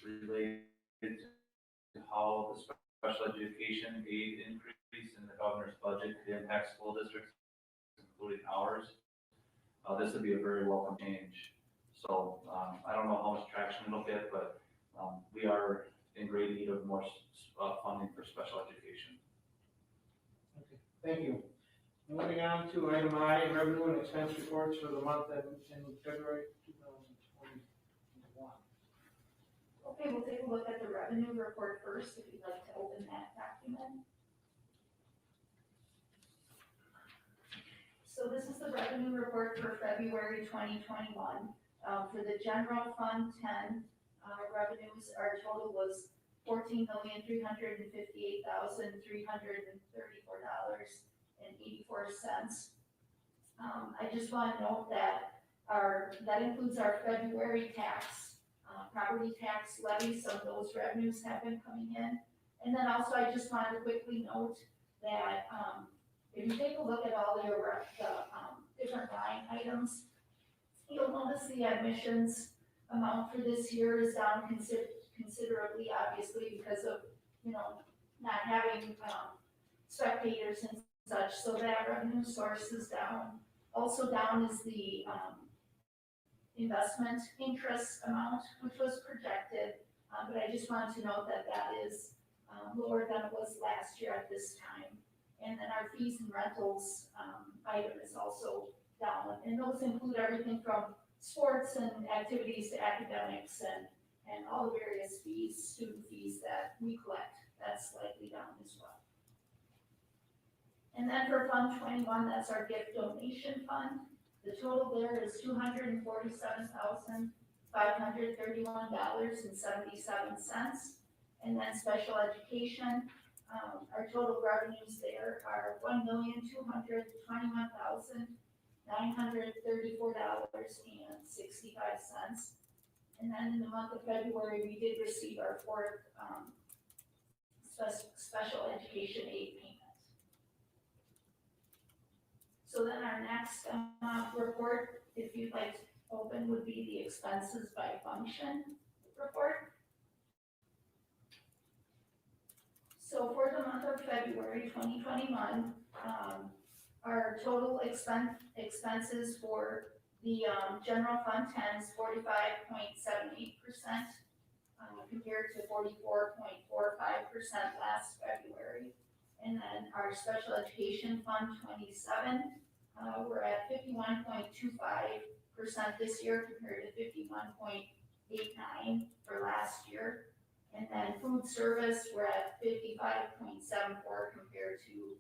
related to how the special education aid increase in the governor's budget could impact school districts, including ours. This would be a very welcome change. So I don't know how much traction it'll get, but we are in great need of more funding for special education. Okay, thank you. Moving on to item I, revenue and expense reports for the month in February 2021. Okay, we'll take a look at the revenue report first, if you'd like to open that document. So this is the revenue report for February 2021. For the general fund 10, revenues, our total was $14,358,334.84. I just want to note that that includes our February tax, property tax levy. Some of those revenues have been coming in. And then also I just wanted to quickly note that if you take a look at all the different line items, you'll notice the admissions amount for this year is down considerably, obviously, because of, not having spectators and such, so that revenue source is down. Also down is the investment interest amount, which was projected, but I just wanted to note that that is lower than it was last year at this time. And then our fees and rentals item is also down, and those include everything from sports and activities to academics and all the various fees, student fees that we collect. That's slightly down as well. And then for Fund 21, that's our gift donation fund. The total there is $247,531.77. And then special education, our total revenues there are $1,221,934.65. And then in the month of February, we did receive our fourth special education aid payment. So then our next report, if you'd like to open, would be the expenses by function report. So for the month of February 2021, our total expenses for the general fund 10 is 45.78%, compared to 44.45% last February. And then our special education fund 27, we're at 51.25% this year compared to 51.89% for last year. And then food service, we're at 55.74% compared to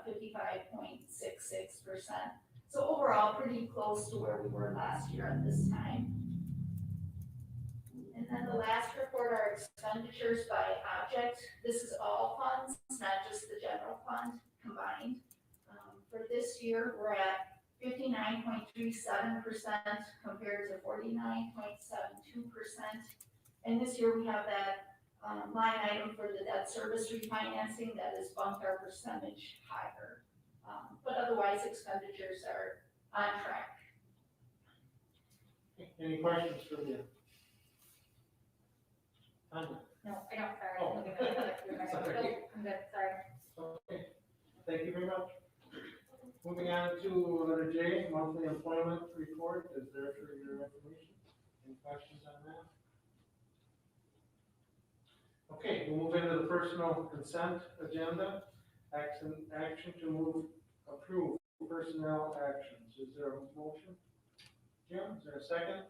55.66%. So overall, pretty close to where we were last year at this time. And then the last report are expenditures by object. This is all funds, not just the general fund combined. For this year, we're at 59.37% compared to 49.72%. And this year we have that line item for the debt service refinancing that has bumped our percentage higher. But otherwise, expenditures are on track. Any questions for you? Tanya? No, I don't, sorry. Oh. I'm good, sorry. Okay, thank you very much. Moving on to letter J, monthly employment report is there for your information. Any questions on that? Okay, we'll move into the personal consent agenda. Action to approve personnel actions. Is there a motion? Jim, is there a second?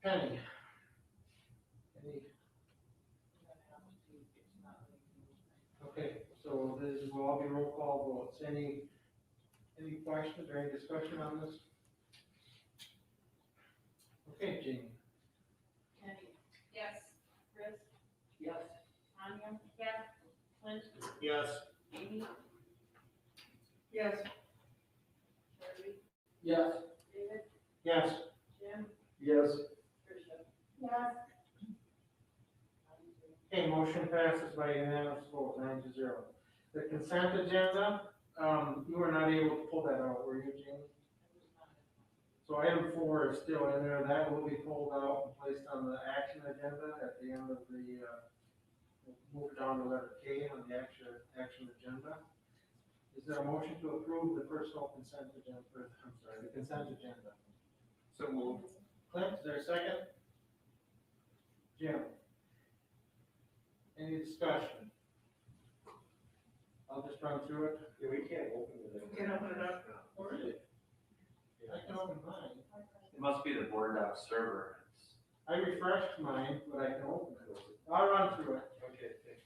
Penny? Okay, so this will all be roll call votes. Any questions or any discussion on this? Okay, Jamie. Kenny? Yes. Chris? Yes. Tanya? Yes. Clint? Yes. Amy? Yes. Sherry? Yes. David? Yes. Jim? Yes. Tricia? Yes. Okay, motion passes by unanimous vote, 9-0. The consent agenda, you were not able to pull that out, were you, Jamie? So item 4 is still in there, that will be pulled out and placed on the action agenda at the end of the, move down to letter K on the action agenda. Is there a motion to approve the personal consent agenda, the consent agenda? So moved. Clint, is there a second? Jim? Any discussion? I'll just run through it. Yeah, we can't open it. You can open it up. Oh, really? I can open mine. It must be the board doc server. I refreshed mine, but I can open it. I'll run through it. Okay, thanks.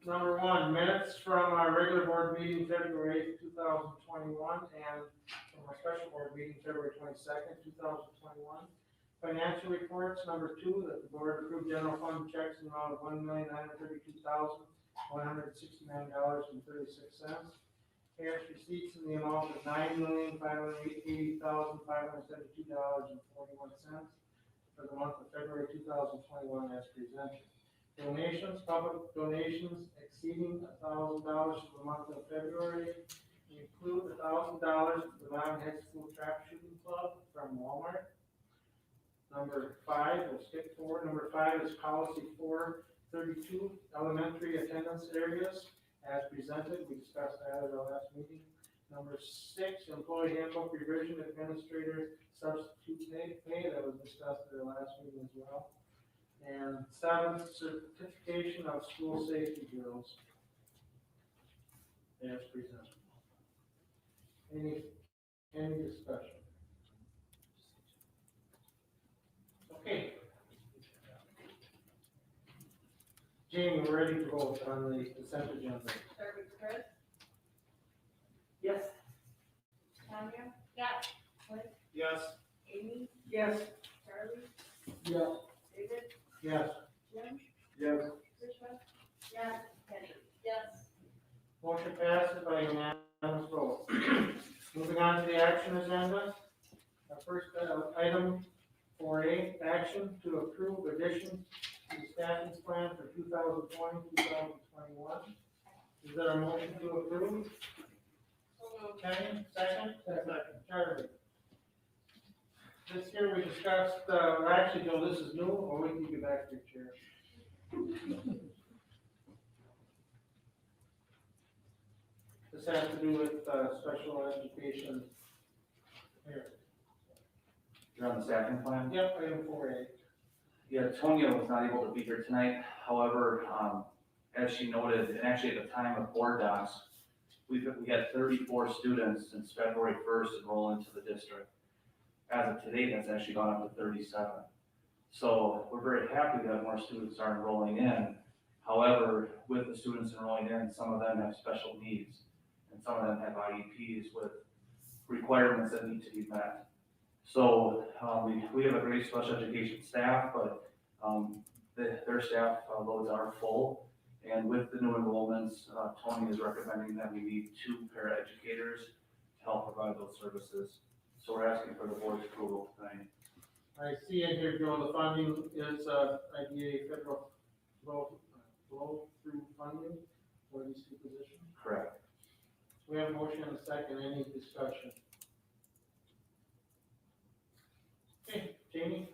Number 1, minutes from our regular board meeting February 8th, 2021, and from our special board meeting February 22nd, 2021. Financial reports, number 2, that the board approved general fund checks in the amount of $1,932,169.36. Cash receipts in the amount of $9,580,572.41 for the month of February 2021 as presented. Donations, public donations exceeding $1,000 for the month of February include $1,000 to the Menomonie High School Trap Shooting Club from Walmart. Number 5, we'll skip forward. Number 5 is policy 432, elementary attendance areas as presented. We discussed that at our last meeting. Number 6, employee handbook revision, administrator substitute pay, that was discussed at our last meeting as well. And 7, certification of school safety drills as presented. Any discussion? Okay. Jamie, we're ready to vote on the consent agenda. Start with Chris. Yes. Tanya? Yes. Clint? Yes. Amy? Yes. Charlie? Yes. David? Yes. Jim? Yes. Tricia? Yes. Penny? Yes. Motion passes by unanimous vote. Moving on to the action agenda. Our first item 4A, action to approve addition to the staffing plan for 2020-2021. Is there a motion to approve? Kenny, second? Second. Charlie. This here we discussed, actually, Joe, this is new, or we can get back to your chair. This has to do with special education. Here. You're on the staffing plan? Yep, item 4A. Yeah, Tonya was not able to be here tonight. However, as she noted, and actually at the time of board docs, we had 34 students since February 1st enroll into the district. As of today, that's actually gone up to 37. So we're very happy that more students are enrolling in. However, with the students enrolling in, some of them have special needs, and some of them have IEPs with requirements that need to be met. So we have a great special education staff, but their staff loads are full. And with the new enrollments, Tony is recommending that we need 2 paraeducators to help provide those services. So we're asking for the board's approval tonight. I see in here, Joe, the funding is IDA federal flow-through funding for these 2 positions. Correct. We have a motion and a second. Any discussion? Okay, Jamie?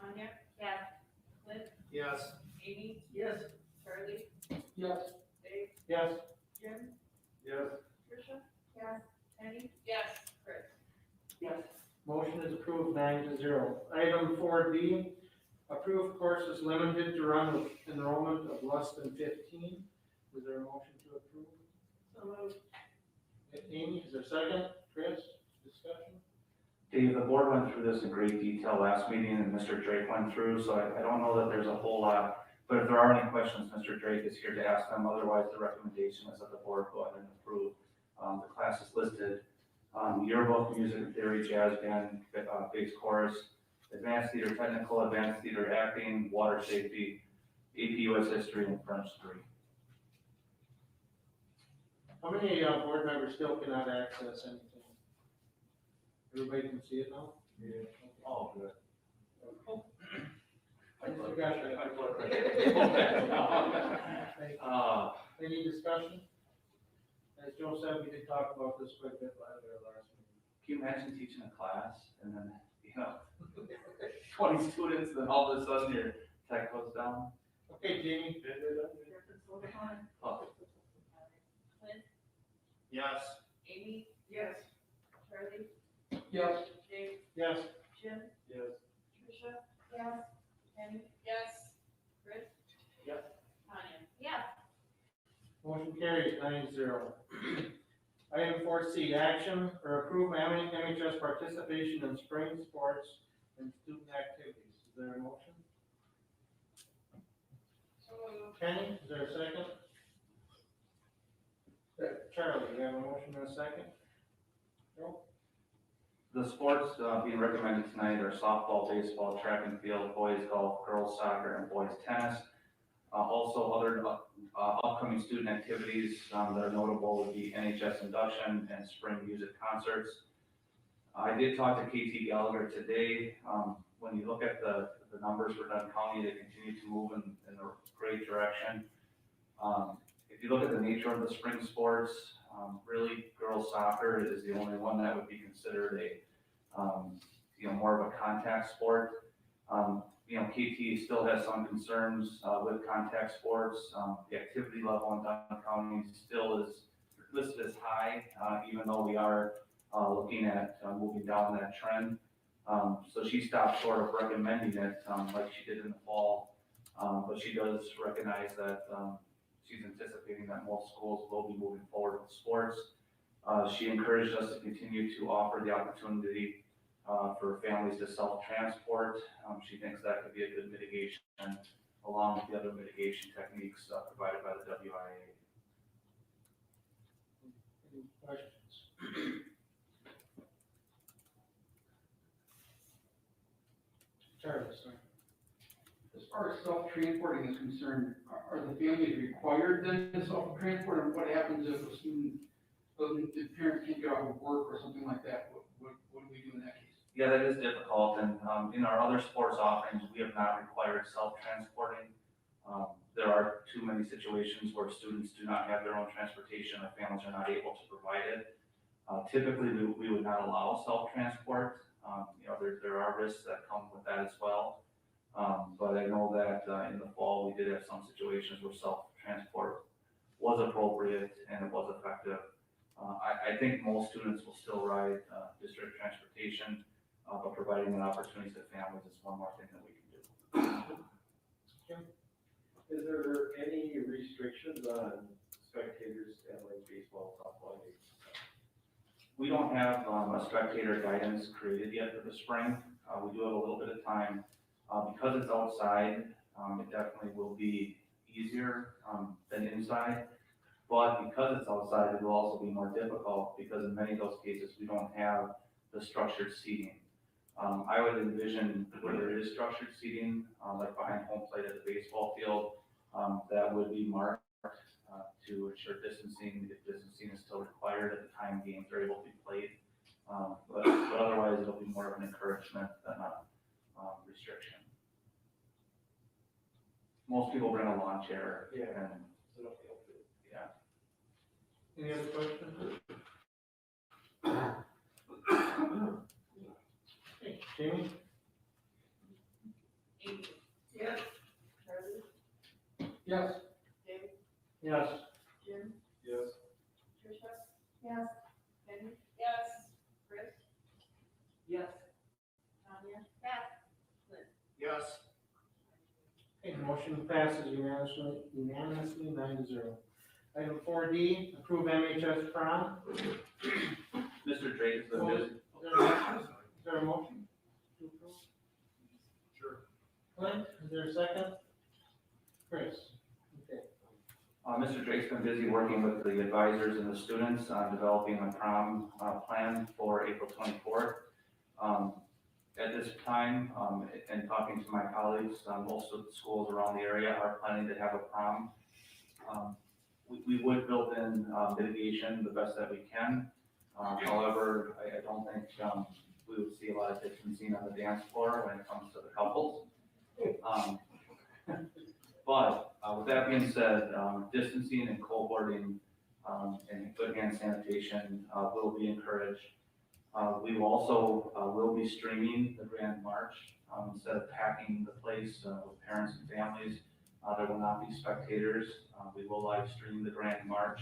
Tanya? Yes. Clint? Yes. Amy? Yes. Charlie? Yes. Dave? Yes. Jim? Yes. Tricia? Yes. Penny? Yes. Chris? Yes. Motion is approved 9-0. Item 4D, approved courses limited to run with enrollment of less than 15. Is there a motion to approve? So moved. Amy, is there a second? Chris, discussion? Dave, the board went through this in great detail last meeting, and Mr. Drake went through, so I don't know that there's a whole lot. But if there are any questions, Mr. Drake is here to ask them. Otherwise, the recommendation is that the board go ahead and approve the classes listed. Yearbook, music theory, jazz band, bass chorus, advanced theater technical, advanced theater acting, water safety, AP US history, and French 3. How many board members still cannot access anything? Everybody can see it now? Yeah. Oh, good. I forgot that. Any discussion? As Joe said, we did talk about this quite a bit at our last meeting. Can you imagine teaching a class and then, 20 students, then all of a sudden your tech goes down? Okay, Jamie? Oh, Clint, Yes. Amy? Yes. Charlie? Yes. Dave? Yes. Jim? Yes. Tricia? Yes. Penny? Yes. Chris? Yes. Tanya? Yes. Motion carries 9-0. Item 4C, action or approve MHS participation in spring sports and student activities. Is there a motion? So moved. Kenny, is there a second? Charlie, you have a motion and a second? Joe? The sports being recommended tonight are softball, baseball, track and field, boys golf, girls soccer, and boys tennis. Also, other upcoming student activities that are notable would be NHS induction and spring music concerts. I did talk to KT Gallagher today. When you look at the numbers for Dunn County, they continue to move in a great direction. If you look at the nature of the spring sports, really girls soccer is the only one that would be considered a, more of a contact sport. KT still has some concerns with contact sports. The activity level in Dunn County still is listed as high, even though we are looking at moving down that trend. So she stopped short of recommending it like she did in the fall, but she does recognize that she's anticipating that most schools will be moving forward with sports. She encouraged us to continue to offer the opportunity for families to self-transport. She thinks that could be a good mitigation along with the other mitigation techniques provided by the WIA. Any questions? Charlie, sorry. As far as self-transporting is concerned, are the families required then to self-transport, and what happens if a student doesn't, if parents can't get off of work or something like that, what do we do in that case? Yeah, that is difficult, and in our other sports offerings, we have not required self-transporting. There are too many situations where students do not have their own transportation, or families are not able to provide it. Typically, we would not allow self-transport. There are risks that come with that as well. But I know that in the fall, we did have some situations where self-transport was appropriate and it was effective. I think most students will still ride district transportation, but providing an opportunity to families is one more thing that we can do. Is there any restrictions on spectators at like baseball, softball games? We don't have a spectator guidance created yet for the spring. We do have a little bit of time. Because it's outside, it definitely will be easier than inside. But because it's outside, it will also be more difficult because in many of those cases, we don't have the structured seating. I would envision where there is structured seating, like behind home plate at the baseball field, that would be marked to ensure distancing, if distancing is still required at the time games are able to be played. But otherwise, it'll be more of an encouragement than a restriction. Most people bring a lawn chair. Yeah. And, So don't feel free. yeah. Any other questions? Okay, Jamie? Amy? Yes. Charlie? Yes. Dave? Yes. Jim? Yes. Tricia? Yes. Penny? Yes. Chris? Yes. Tanya? Yes. Clint? Yes. Okay, motion passes unanimously 9-0. Item 4D, approve MHS prom. Mr. Drake has been busy. Is there a motion to approve? Sure. Clint, is there a second? Chris? Okay. Mr. Drake's been busy working with the advisors and the students on developing a prom plan for April 24th. At this time, and talking to my colleagues, most of the schools around the area are planning to have a prom. We would build in mitigation the best that we can. However, I don't think we would see a lot of distancing on the dance floor when it comes to the couples. But with that being said, distancing and cohorting and good hand sanitation will be encouraged. We will also will be streaming the Grand March instead of packing the place with parents and families. There will not be spectators. We will live stream the Grand March.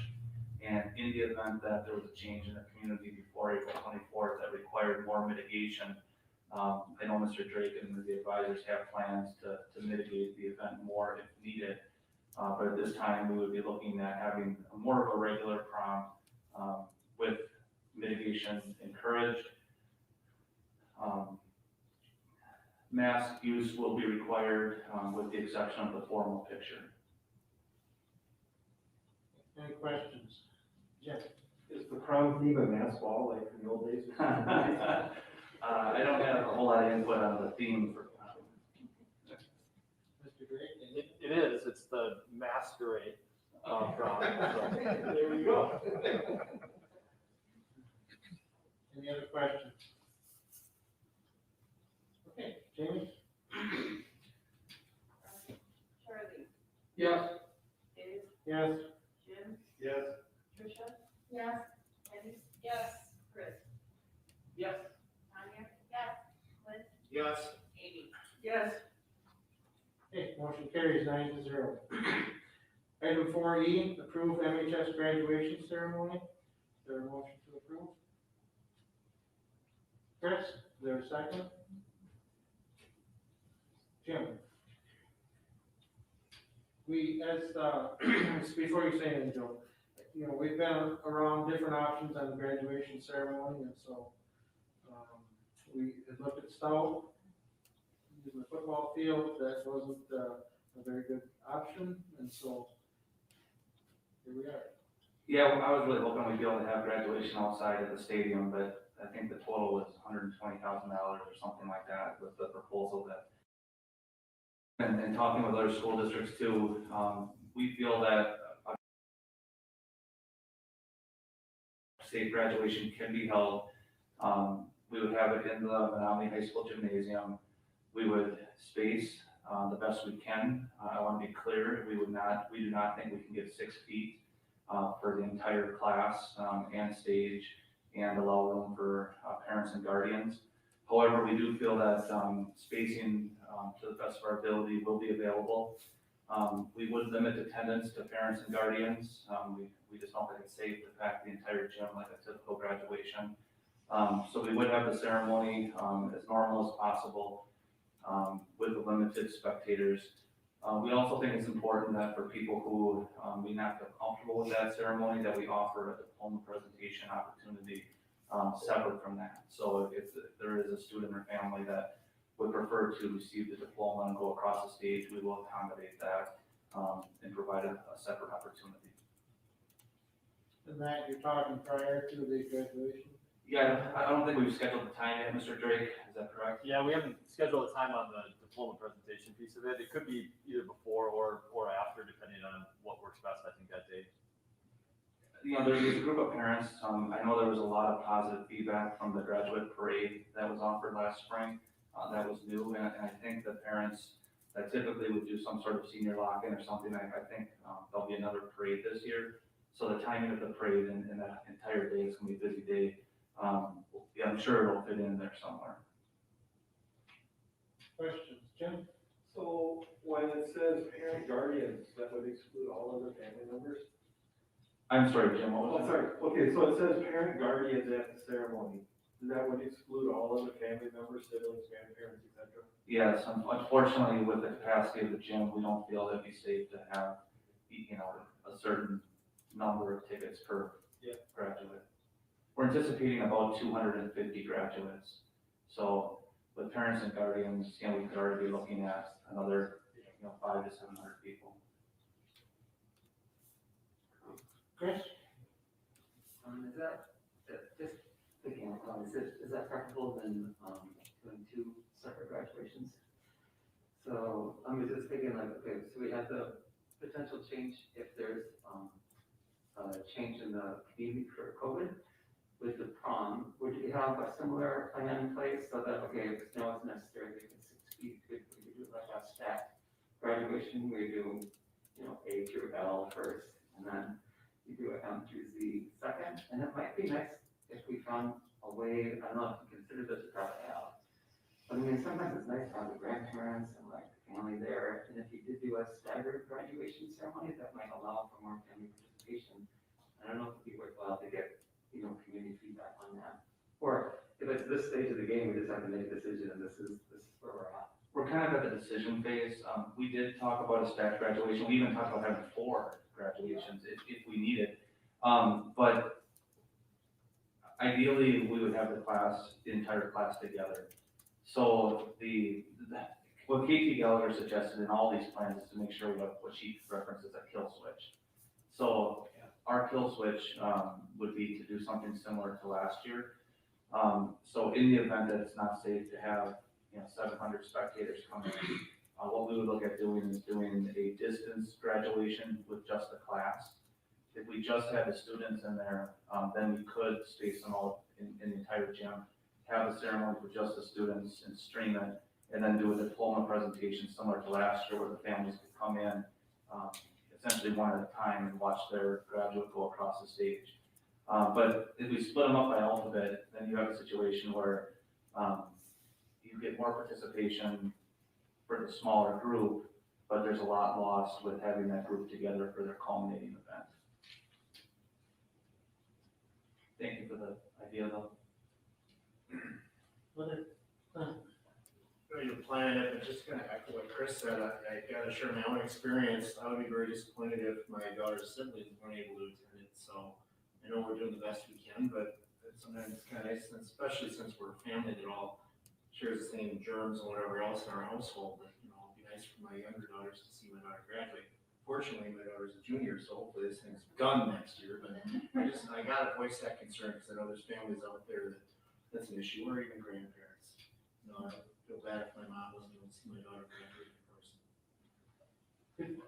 And in the event that there was a change in the community before April 24th that required more mitigation, I know Mr. Drake and the advisors have plans to mitigate the event more if needed. But at this time, we would be looking at having more of a regular prom with mitigation encouraged. Mask use will be required with the exception of the formal picture. Any questions? Jim? Is the prom theme a mass ball like in the old days? I don't have a whole lot of input on the theme for Mr. Drake? It is, it's the masquerade prom. So. There you go. Any other questions? Okay, Jamie? Charlie, Yes. Dave, Yes. Jim, Yes. Tricia, Yes. Penny? Yes. Chris? Yes. Tanya? Yes. Clint? Yes. Amy? Yes. Okay, motion carries 9-0. Item 4E, approve MHS graduation ceremony. Is there a motion to approve? Chris, is there a second? Jim? We, before you say anything, Joe, we've been around different options on the graduation ceremony, and so, we had looked at Stout, using the football field, that wasn't a very good option, and so here we are. Yeah, I was really hoping we'd be able to have graduation outside of the stadium, but I think the total was $120,000 or something like that with the proposal that. And talking with other school districts too, we feel that a state graduation can be held. We would have it in the Menomonie High School gymnasium. We would space the best we can. I want to be clear, we do not think we can get 6 feet for the entire class and stage and allow room for parents and guardians. However, we do feel that spacing to the best of our ability will be available. We would limit attendance to parents and guardians. We just don't think it's safe to pack the entire gym like a typical graduation. So we would have the ceremony as normal as possible with the limited spectators. We also think it's important that for people who may not feel comfortable with that ceremony, that we offer a diploma presentation opportunity separate from that. So if there is a student or family that would prefer to receive the diploma and go across the stage, we will accommodate that and provide a separate opportunity. And that you're talking prior to the graduation? Yeah, I don't think we've scheduled the time yet, Mr. Drake, is that correct? Yeah, we haven't scheduled a time on the diploma presentation piece of it. It could be either before or after, depending on what works best, I think, that day. There's a group of parents, I know there was a lot of positive feedback from the graduate parade that was offered last spring. That was new, and I think the parents that typically would do some sort of senior lock-in or something, I think there'll be another parade this year. So the timing of the parade and that entire day is gonna be a busy day. Yeah, I'm sure it'll fit in there somewhere. Questions? Jim? So when it says parent guardians, that would exclude all other family members? I'm sorry, Jim, what Oh, was that? sorry, okay, so it says parent guardians at the ceremony. That would exclude all other family members, siblings, grandparents, et cetera? Yes, unfortunately, with the capacity of the gym, we don't feel it'd be safe to have, a certain number of tickets per graduate. We're anticipating about 250 graduates. So with parents and guardians, we could already be looking at another, 500 to 700 people. Chris? Is that, just thinking, is that preferable than, doing 2 separate graduations? So, I'm just thinking like, okay, so we have the potential change if there's, a change in the community for COVID with the prom. Would you have a similar plan in place so that, okay, if snow is necessary, we can 6 feet, we do like a stacked graduation, we do, A through L first, and then you do it through the second, and it might be nice if we found a way, I don't know if you consider this a drop out. But I mean, sometimes it's nice to have the grandparents and like the family there, and if you did do a staggered graduation ceremony, that might allow for more family participation. I don't know if it'd be worthwhile to get, community feedback on that. Or if it's this stage of the game, we just have to make a decision, and this is where we're at. We're kind of at the decision phase. We did talk about a staff graduation. We even talked about having 4 graduations if we needed. But ideally, we would have the entire class together. So what KT Gallagher suggested in all these plans is to make sure we have what she references a kill switch. So our kill switch would be to do something similar to last year. So in the event that it's not safe to have 700 spectators come in, what we would look at doing is doing a distance graduation with just the class. If we just had the students in there, then we could space them out in the entire gym, have the ceremony with just the students and stream it, and then do a diploma presentation similar to last year where the families could come in essentially one at a time and watch their graduate go across the stage. But if we split them up by alphabet, then you have a situation where you get more participation for the smaller group, but there's a lot lost with having that group together for their culminating event. Thank you for the idea, though. You're planning it, but just gonna echo what Chris said, I gotta share my own experience. I would be very disappointed if my daughter's siblings weren't able to attend it, so I know we're doing the best we can, but sometimes it's kinda nice, especially since we're a family that all shares the same germs and whatever else in our household, but, it'd be nice for my younger daughters to see my daughter graduate. Fortunately, my daughter's a junior, so hopefully this thing's done next year, but I gotta voice that concern, because I know there's families out there that's an issue, or even grandparents. I feel bad if my mom wasn't able to see my daughter graduate in person.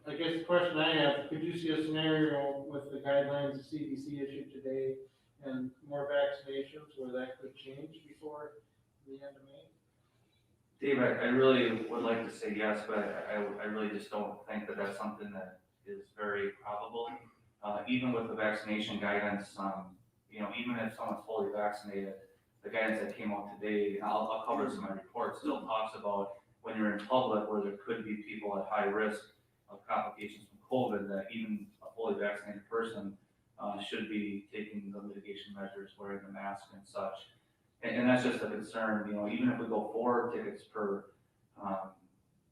I guess the question I have, could you see a scenario with the guidelines the CDC issued today and more vaccinations where that could change before the end of May? Dave, I really would like to say yes, but I really just don't think that that's something that is very probable. Even with the vaccination guidance, even if someone's fully vaccinated, the guidance that came out today, and I'll cover this in my report, still talks about when you're in public where there could be people at high risk of complications from COVID, that even a fully vaccinated person should be taking the mitigation measures, wearing the mask and such. And that's just a concern, even if we go 4 tickets per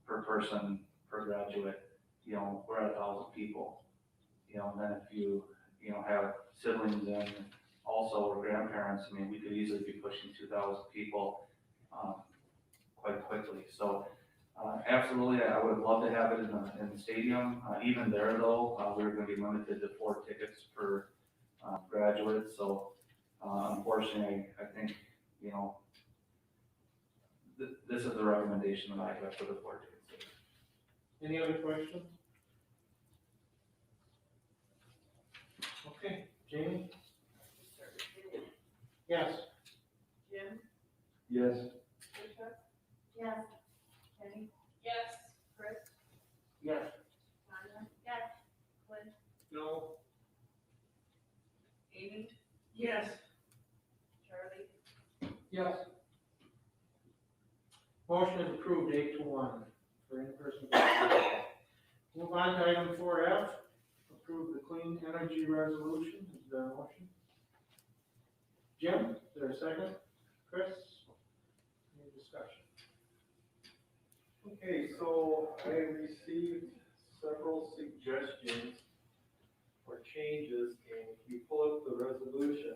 person, per graduate, we're at 1,000 people. And then if you have siblings and also or grandparents, we could easily be pushing 2,000 people quite quickly. So absolutely, I would love to have it in the stadium. Even there though, we're going to be limited to 4 tickets per graduate. So unfortunately, I think, this is the recommendation that I have for the 4 tickets. Any other questions? Okay, Jamie? Yes. Jim? Yes. Tricia? Yes. Penny? Yes. Chris? Yes. Tanya? Yes. Clint? No. Amy? Yes. Charlie? Yes. Motion is approved 8-1 for in-person participation. Move on to item 4F, approve the clean energy resolution. Is there a motion? Jim, is there a second? Chris? Any discussion? Okay, so I received several suggestions for changes, and if you pull up the resolution,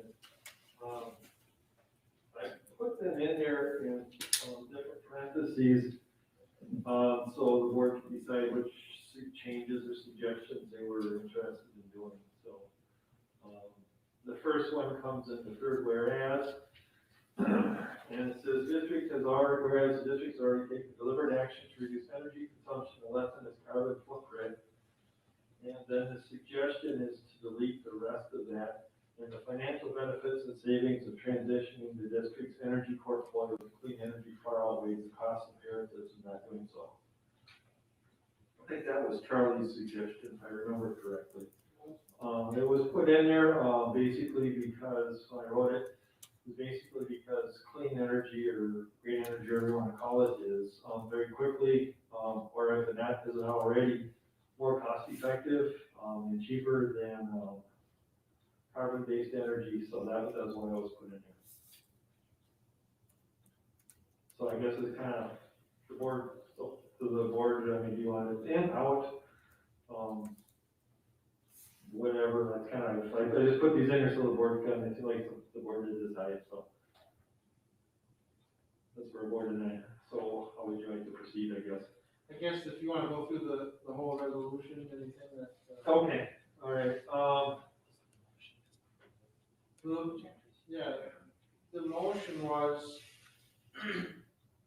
I put them in there in different parentheses, so the board can decide which changes or suggestions they were interested in doing. So the first one comes in the third whereas, and it says whereas the district has already taken deliberate action to reduce energy consumption and lessen its carbon footprint. And then the suggestion is to delete the rest of that, and the financial benefits and savings of transitioning the district's energy portfolio to clean energy far outweighs the cost imperatives of not doing so. I think that was Charlie's suggestion, if I remember correctly. It was put in there, basically because, when I wrote it, was basically because clean energy or green energy, whatever you want to call it, is, very quickly, or if it isn't already more cost effective, and cheaper than, carbon-based energy, so that was why it was put in there. So I guess it's kind of the board, so to the board, I mean, do you want it in, out, whatever, that's kind of, like, I just put these in here so the board can, it's like the board did decide, so. That's for a board tonight, so how would you like to proceed, I guess? I guess if you wanna go through the whole resolution, anything that, Okay, all right, yeah, the motion was,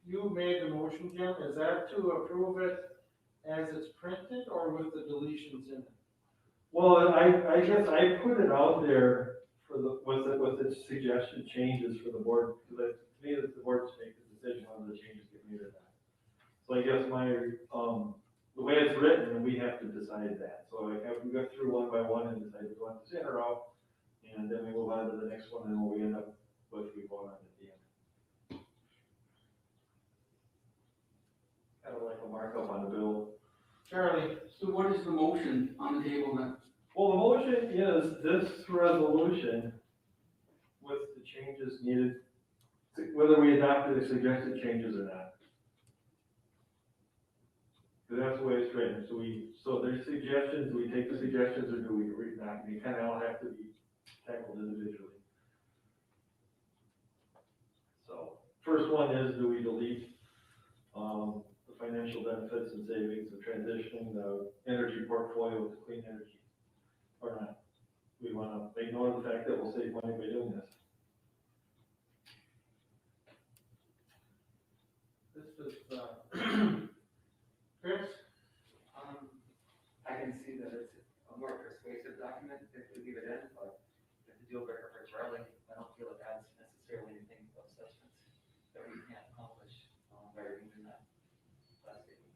you made the motion, Jim, is that to approve it as it's printed or with the deletions in it? well, I guess I put it out there for with the suggestion changes for the board, because to me, it's the board to make the decision on the changes get made or not. So I guess the way it's written, we have to decide that, so we go through one by one and decide if we want this in or out, and then we move on to the next one, and what we end up with, we vote on at the end. Kind of like a markup on the bill. Charlie, So what is the motion on the table then? Well, the motion is this resolution with the changes needed, whether we adopted the suggested changes or not. Because that's the way it's written, so there's suggestions, do we take the suggestions or do we read not? They kind of all have to be tackled individually. So, first one is, do we delete, the financial benefits and savings of transitioning the energy portfolio to clean energy? Or not? We want to ignore the fact that we'll save money by doing this. this is, Chris? I can see that it's a more persuasive document if we leave it in, but if the deal breaker for Charlie, I don't feel it adds necessarily anything of substance that we can't accomplish by removing that last statement.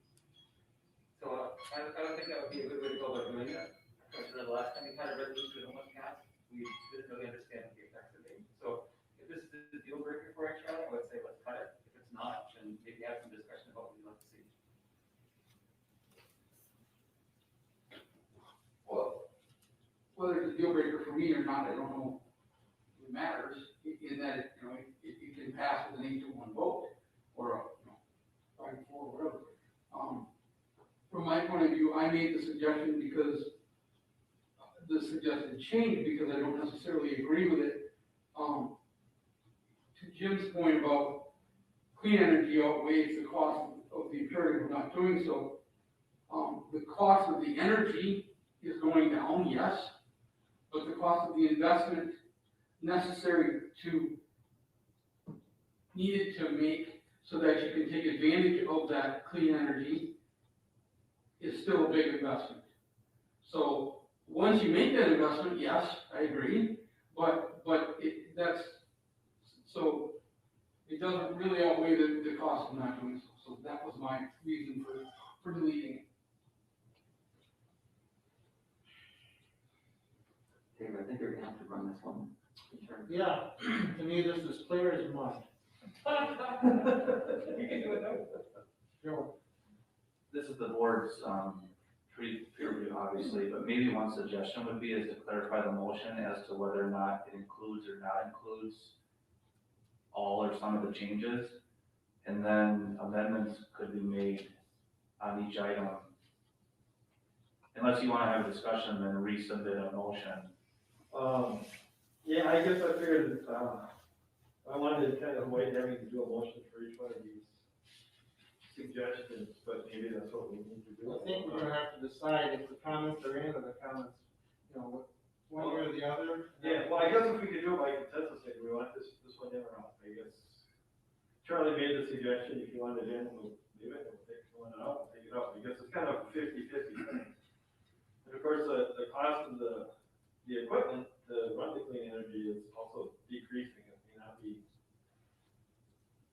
So I don't think that would be a good way to go about doing that. Because the last time we had a resolution that almost passed, we didn't really understand what the effects would be. So if this is the deal breaker for it, Charlie, I would say let's cut it. If it's not, then maybe have some discussion about what we'd like to see. Well, whether it's a deal breaker for me or not, I don't know. It matters in that, it can pass with an 8-1 vote or, 5-4, whatever. From my point of view, I made the suggestion because the suggested change, because I don't necessarily agree with it. To Jim's point about clean energy outweighs the cost of the imperative of not doing so. The cost of the energy is going down, yes, but the cost of the investment necessary needed to make so that you can take advantage of that clean energy is still a big investment. So once you make that investment, yes, I agree, but it doesn't really outweigh the cost of not doing so. So that was my reason for deleting it. David, I think you're gonna have to run this one. Yeah, to me, this is clear as mud. You can do it though. Joe? This is the board's, peer review, obviously, but maybe one suggestion would be is to clarify the motion as to whether or not it includes or not includes all or some of the changes, and then amendments could be made on each item. Unless you want to have a discussion, then resubmit a motion. Yeah, I guess I figured, I wanted to kind of avoid having to do a motion for each one of these suggestions, but maybe that's what we need to do. I think we're gonna have to decide if the comments are in or the comments, one way or the other. Yeah, well, I guess if we could do it by consensus, like, we want this one in or out, I guess. Charlie made the suggestion, if you want it in, we'll do it, if you want it out, we'll take it out, I guess it's kind of a 50-50 thing. And of course, the cost of the equipment to run the clean energy is also decreasing, it may not be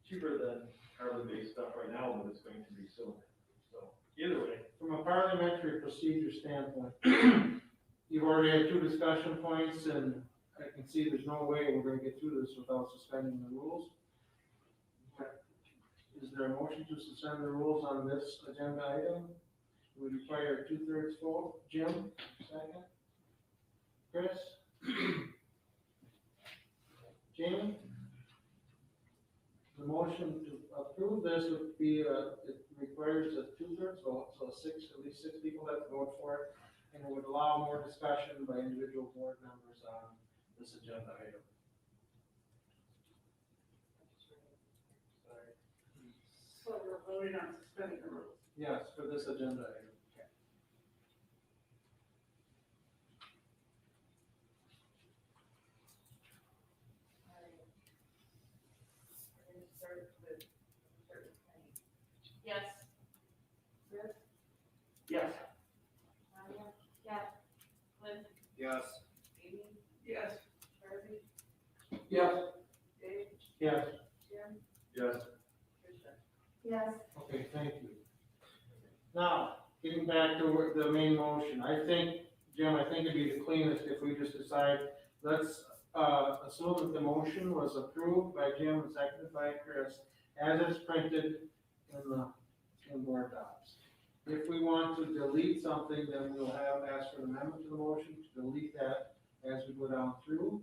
cheaper than carbon-based stuff right now, but it's going to be soon, so, either way. From a parliamentary procedure standpoint, you've already had 2 discussion points, and I can see there's no way we're gonna get through this without suspending the rules. Is there a motion to suspend the rules on this agenda item? We require a 2/3 vote. Jim, second. Chris? Jamie? The motion to approve this would be, it requires a 2/3 vote, so at least 6 people have to vote for it, and it would allow more discussion by individual board members on this agenda item. Sorry. So we're voting on suspending the rules. Yes, for this agenda item. We're gonna start with Penny. Yes. Chris? Yes. Tanya? Yes. Clint? Yes. Amy? Yes. Charlie? Yes. Dave? Yes. Jim? Yes. Tricia? Yes, Okay, thank you. Now, getting back to the main motion, I think, Jim, I think it'd be the cleanest if we just decide, let's, assume that the motion was approved by Jim and seconded by Chris, as it's printed in board docs. If we want to delete something, then we'll ask for an amendment to the motion to delete that as we go down through.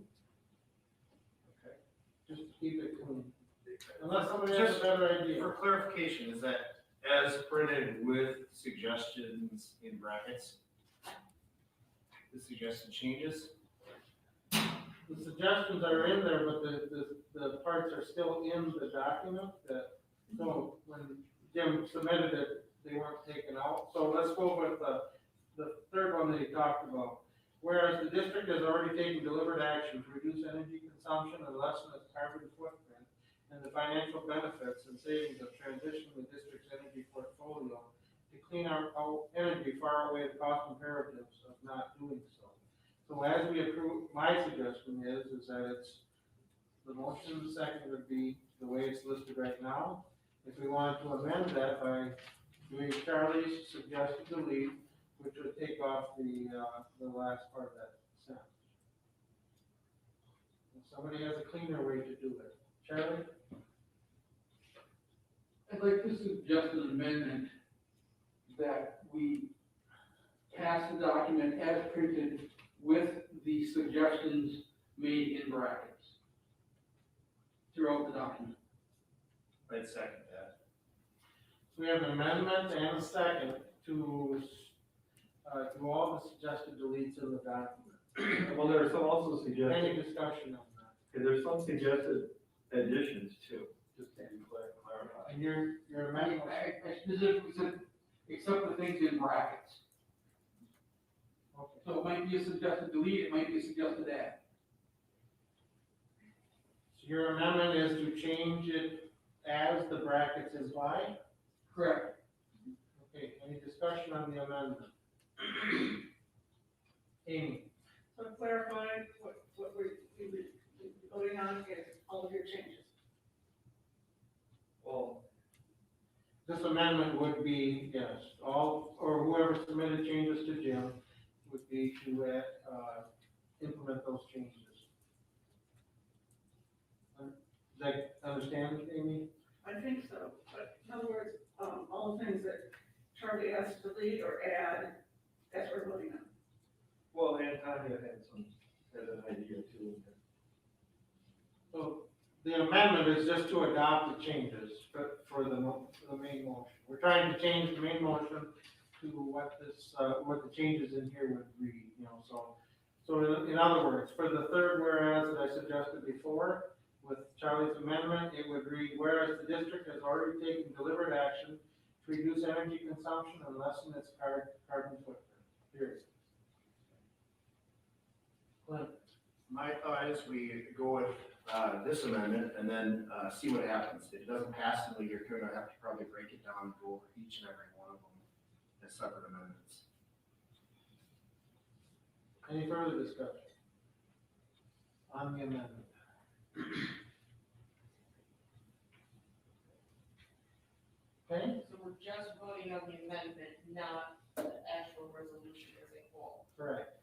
Okay, just to keep it clean. Unless somebody has a better idea. For clarification, is that as printed with suggestions in brackets? The suggested changes? The suggestions are in there, but the parts are still in the document that, so when Jim submitted it, they weren't taken out. So let's go with the third one that he talked about. Whereas the district has already taken deliberate action to reduce energy consumption and lessen its carbon footprint and the financial benefits and savings of transitioning the district's energy portfolio to clean our energy far away the cost imperatives of not doing so. So as we approve, my suggestion is that it's, the motion and the second would be the way it's listed right now. If we wanted to amend that by doing Charlie's suggested delete, which would take off the last part of that sentence. If somebody has a cleaner way to do it. Charlie? I'd like to suggest an amendment that we pass the document as printed with the suggestions made in brackets throughout the document. I'd second that. So we have an amendment and a second to do all the suggested deletes in the document. Well, there are some also Any suggested, discussion on that? okay, there's some suggested additions too, just to be clarified. And your amendment, I specifically said, except the things in brackets. okay. So it might be a suggested delete, it might be a suggested add. So your amendment is to change it as the brackets is by? Correct. Okay, any discussion on the amendment? Amy? So to clarify, what we're voting on is all of your changes. Well, This amendment would be, yes, all, or whoever submitted changes to Jim would be to, implement those changes. Does that understand, Amy? I think so, but in other words, all the things that Charlie has to delete or add, that's what we're voting on. well, and Tanya had an idea too. So the amendment is just to adopt the changes for the main motion. We're trying to change the main motion to what the changes in here would read, so in other words, for the third whereas that I suggested before, with Charlie's amendment, it would read, whereas the district has already taken deliberate action to reduce energy consumption and lessen its carbon footprint, period. Clint? My thought is we go with, this amendment and then, see what happens. If it doesn't pass, then you're gonna have to probably break it down and go over each and every one of them as separate amendments. Any further discussion on the amendment? Okay, So we're just voting on the amendment, not the actual resolution as a whole. correct.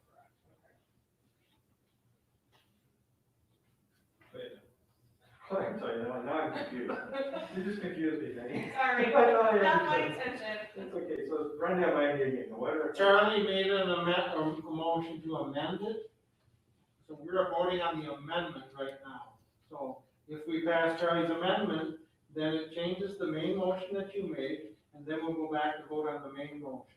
I'm sorry, now I'm confused. You just confused me, Danny. Sorry, I thought I not my understood. intention. It's okay, so run that by me again, whatever. Charlie made a motion to amend it. So we're voting on the amendment right now. So if we pass Charlie's amendment, then it changes the main motion that you made, and then we'll go back to vote on the main motion.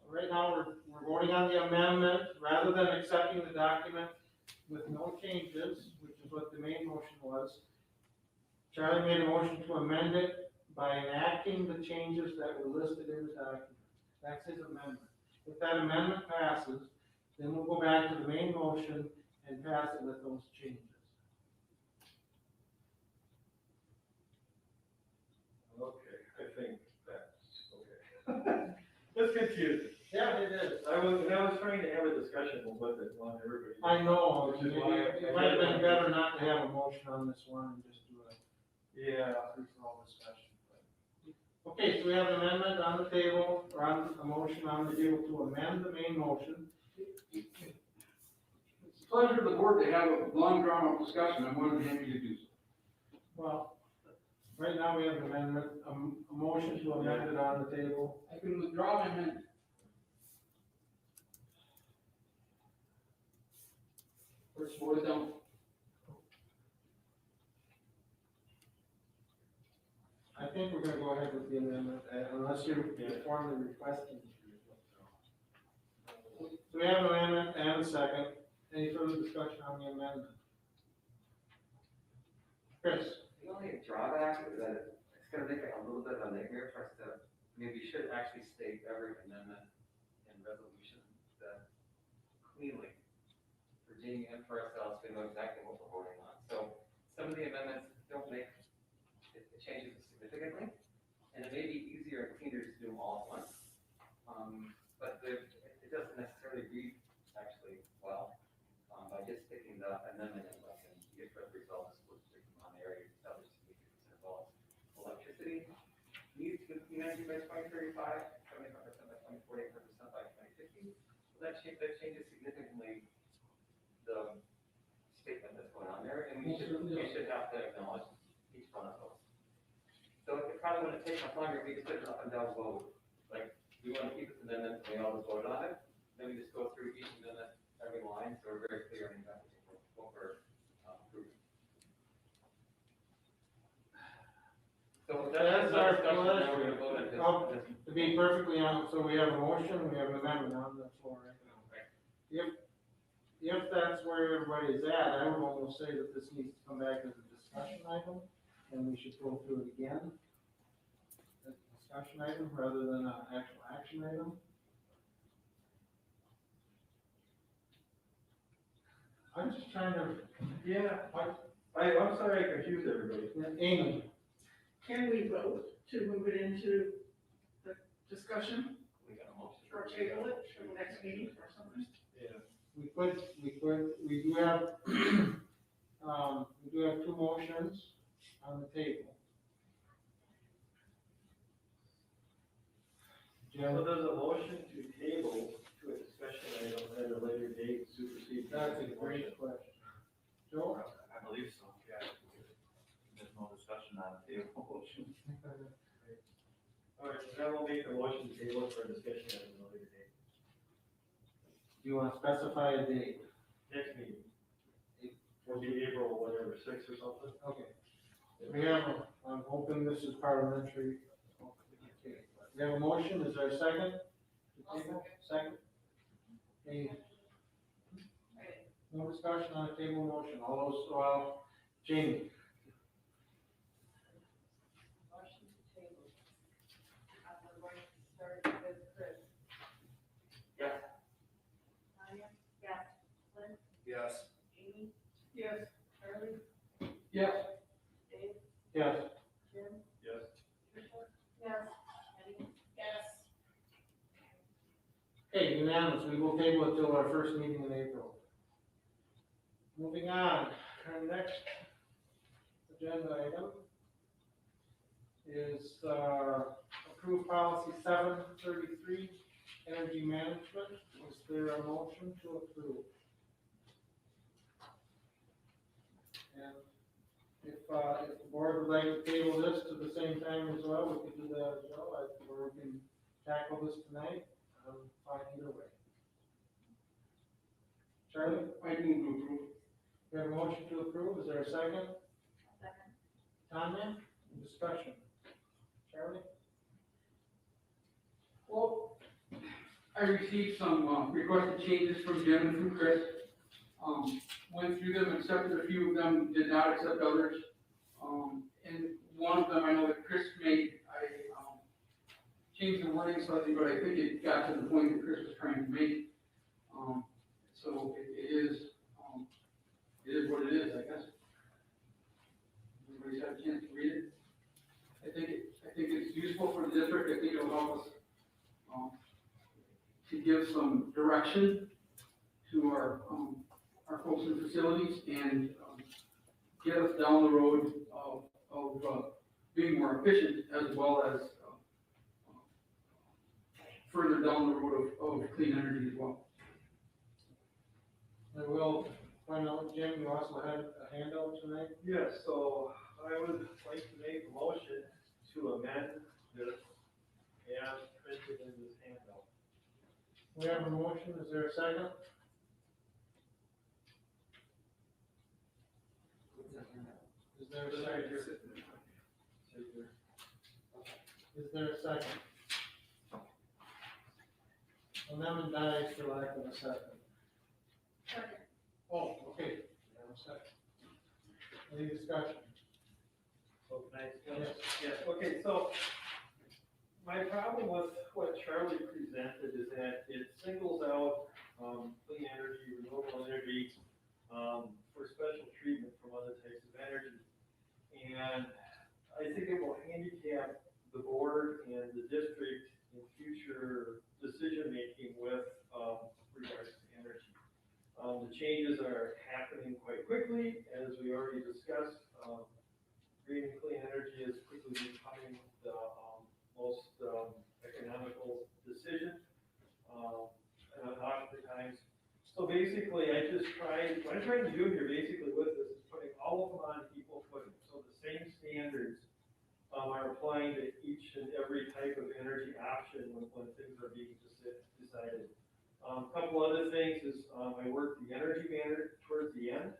Right now, we're voting on the amendment, rather than accepting the document with no changes, which is what the main motion was. Charlie made a motion to amend it by enacting the changes that were listed in the document. That's his amendment. If that amendment passes, then we'll go back to the main motion and pass it with those changes. Okay, I think that's, okay. That's confusing. Yeah, it is. I was trying to have a discussion with it on everybody. I know, Which is why it might have been better not to have a motion on this one and just do a Yeah, free-for-all discussion. Okay, so we have an amendment on the table, or on a motion on the table to amend the main motion. It's a pleasure to the board to have a long drawn out discussion, I'm more than happy to do so. Well, right now we have an amendment, a motion to amend it on the table. I can withdraw my amendment. First vote it down. I think we're gonna go ahead with the amendment, unless you're formally requesting. So we have an amendment and a second. Any further discussion on the amendment? Chris? The only drawback is that it's gonna make it a little bit of a nightmare for us to, maybe we should actually state every amendment and resolution that cleanly. Virginia and for ourselves, we know exactly what we're voting on. So some of the amendments don't make, it changes significantly, and it may be easier and cleaner to do them all at once. But it doesn't necessarily read actually well, by just sticking the amendment in, like, in the address results, which is on the area established to be involved. Electricity needs to be managed by 2035, 75% by 2040, 100% by 2050. So that changes significantly the statement that's going on there, and we should have to acknowledge each one of those. So it probably wouldn't take much longer if we just did an up and down vote. Like, we want to keep this amendment, and we all just voted on it, then we just go through each amendment, every line, so we're very clear on exactly what we're approving. So That's that's our discussion, now pleasure. we're gonna vote on this. To be perfectly honest, so we have a motion, we have an amendment on the floor right now. If that's where everybody's at, I would almost say that this needs to come back as a discussion item, and we should go through it again. A discussion item rather than an actual action item. I'm just trying to, yeah, I'm sorry I confused everybody. Amy, Can we vote to move it into the discussion We got a motion. or table it for the next meeting or something? Yeah. we do have, we do have two motions on the table. So Jim, there's a motion to table to a discussion item at a later date supersede. that's a great question. Joe? I believe so, yeah. There's no discussion on the table motion. All right, so then we'll make a motion to table for a discussion at a later date. Do you want to specify a date? Next meeting. Will be April, whatever, 6th or something. Okay. We have, I'm hoping this is parliamentary. Okay. We have a motion, is there a second? Second? Any? No discussion on the table motion, all those, Jamie? Motion to table. We're going to start with Chris. Yes. Tanya? Yes. Lynn? Yes. Amy? Yes. Charlie? Yes. Dave? Yes. Jim? Yes. Tricia? Yes. Penny? Yes. Okay, unanimous, we will table it till our first meeting in April. Moving on, our next agenda item is, approved policy 733, energy management. Is there a motion to approve? And If the board would like to table this to the same time as well, we could do that as well, or we can tackle this tonight, fine either way. Charlie, I move to approve. we have a motion to approve, is there a second? Second. Tanya, discussion. Charlie? Well, I received some requested changes from Jim and from Chris. Went through them, accepted a few of them, did not accept others. And one of them I know that Chris made, I changed the wording slightly, but I think it got to the point that Chris was trying to make. So it is what it is, I guess. Everybody's had a chance to read it. I think it's useful for the district. I think it'll help us to give some direction to our folks in facilities and get us down the road of being more efficient, as well as further down the road of clean energy as well. I will point out, Jim, you also had a handout tonight. Yes, so I would like to make a motion to amend this as printed in this handout. We have a motion, is there a second? Is there a second? Is there a second? Amendment dies for lack of a second. Second. Oh, okay, we have a second. Any discussion? So can I explain? Yes. Yes, okay, so my problem with what Charlie presented is that it singles out, clean energy, renewable energy, for special treatment from other types of energy. And I think it will handicap the board and the district in future decision-making with, regards to energy. The changes are happening quite quickly, as we already discussed. Green and clean energy is quickly becoming the most economical decision, and oftentimes. So basically, what I'm trying to do here basically with this is putting all of them on equal footing. So the same standards are applying to each and every type of energy option when things are being decided. A couple other things is I worked the energy banner towards the end.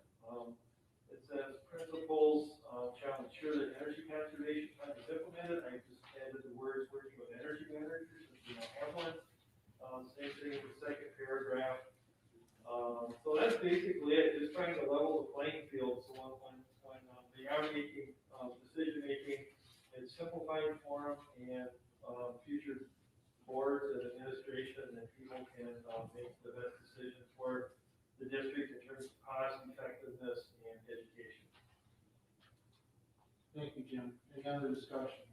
It says principles shall ensure that energy conservation plan is implemented. I just added the words working with energy managers since we don't have one. Same thing in the second paragraph. So that's basically it, just trying to level the playing field, so when they are making, decision making, it's simplified for them, and, future boards and administration and people can, make the best decision for the district in terms of cost, effectiveness, and education. Thank you, Jim. Any other discussion?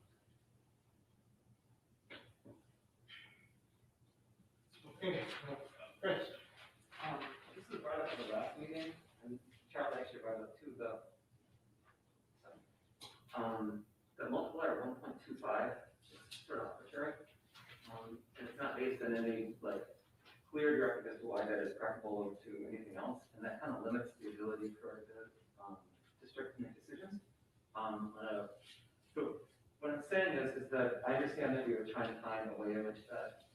Okay, Chris? This was brought up at the last meeting, and Charlie actually brought it up too, the multiplier of 1.25 is sort of arbitrary. And it's not based on any, like, clear directive as to why that is preferable to anything else, and that kind of limits the ability for the district to make decisions. So what I'm saying is that I understand that we were trying to find a way in which that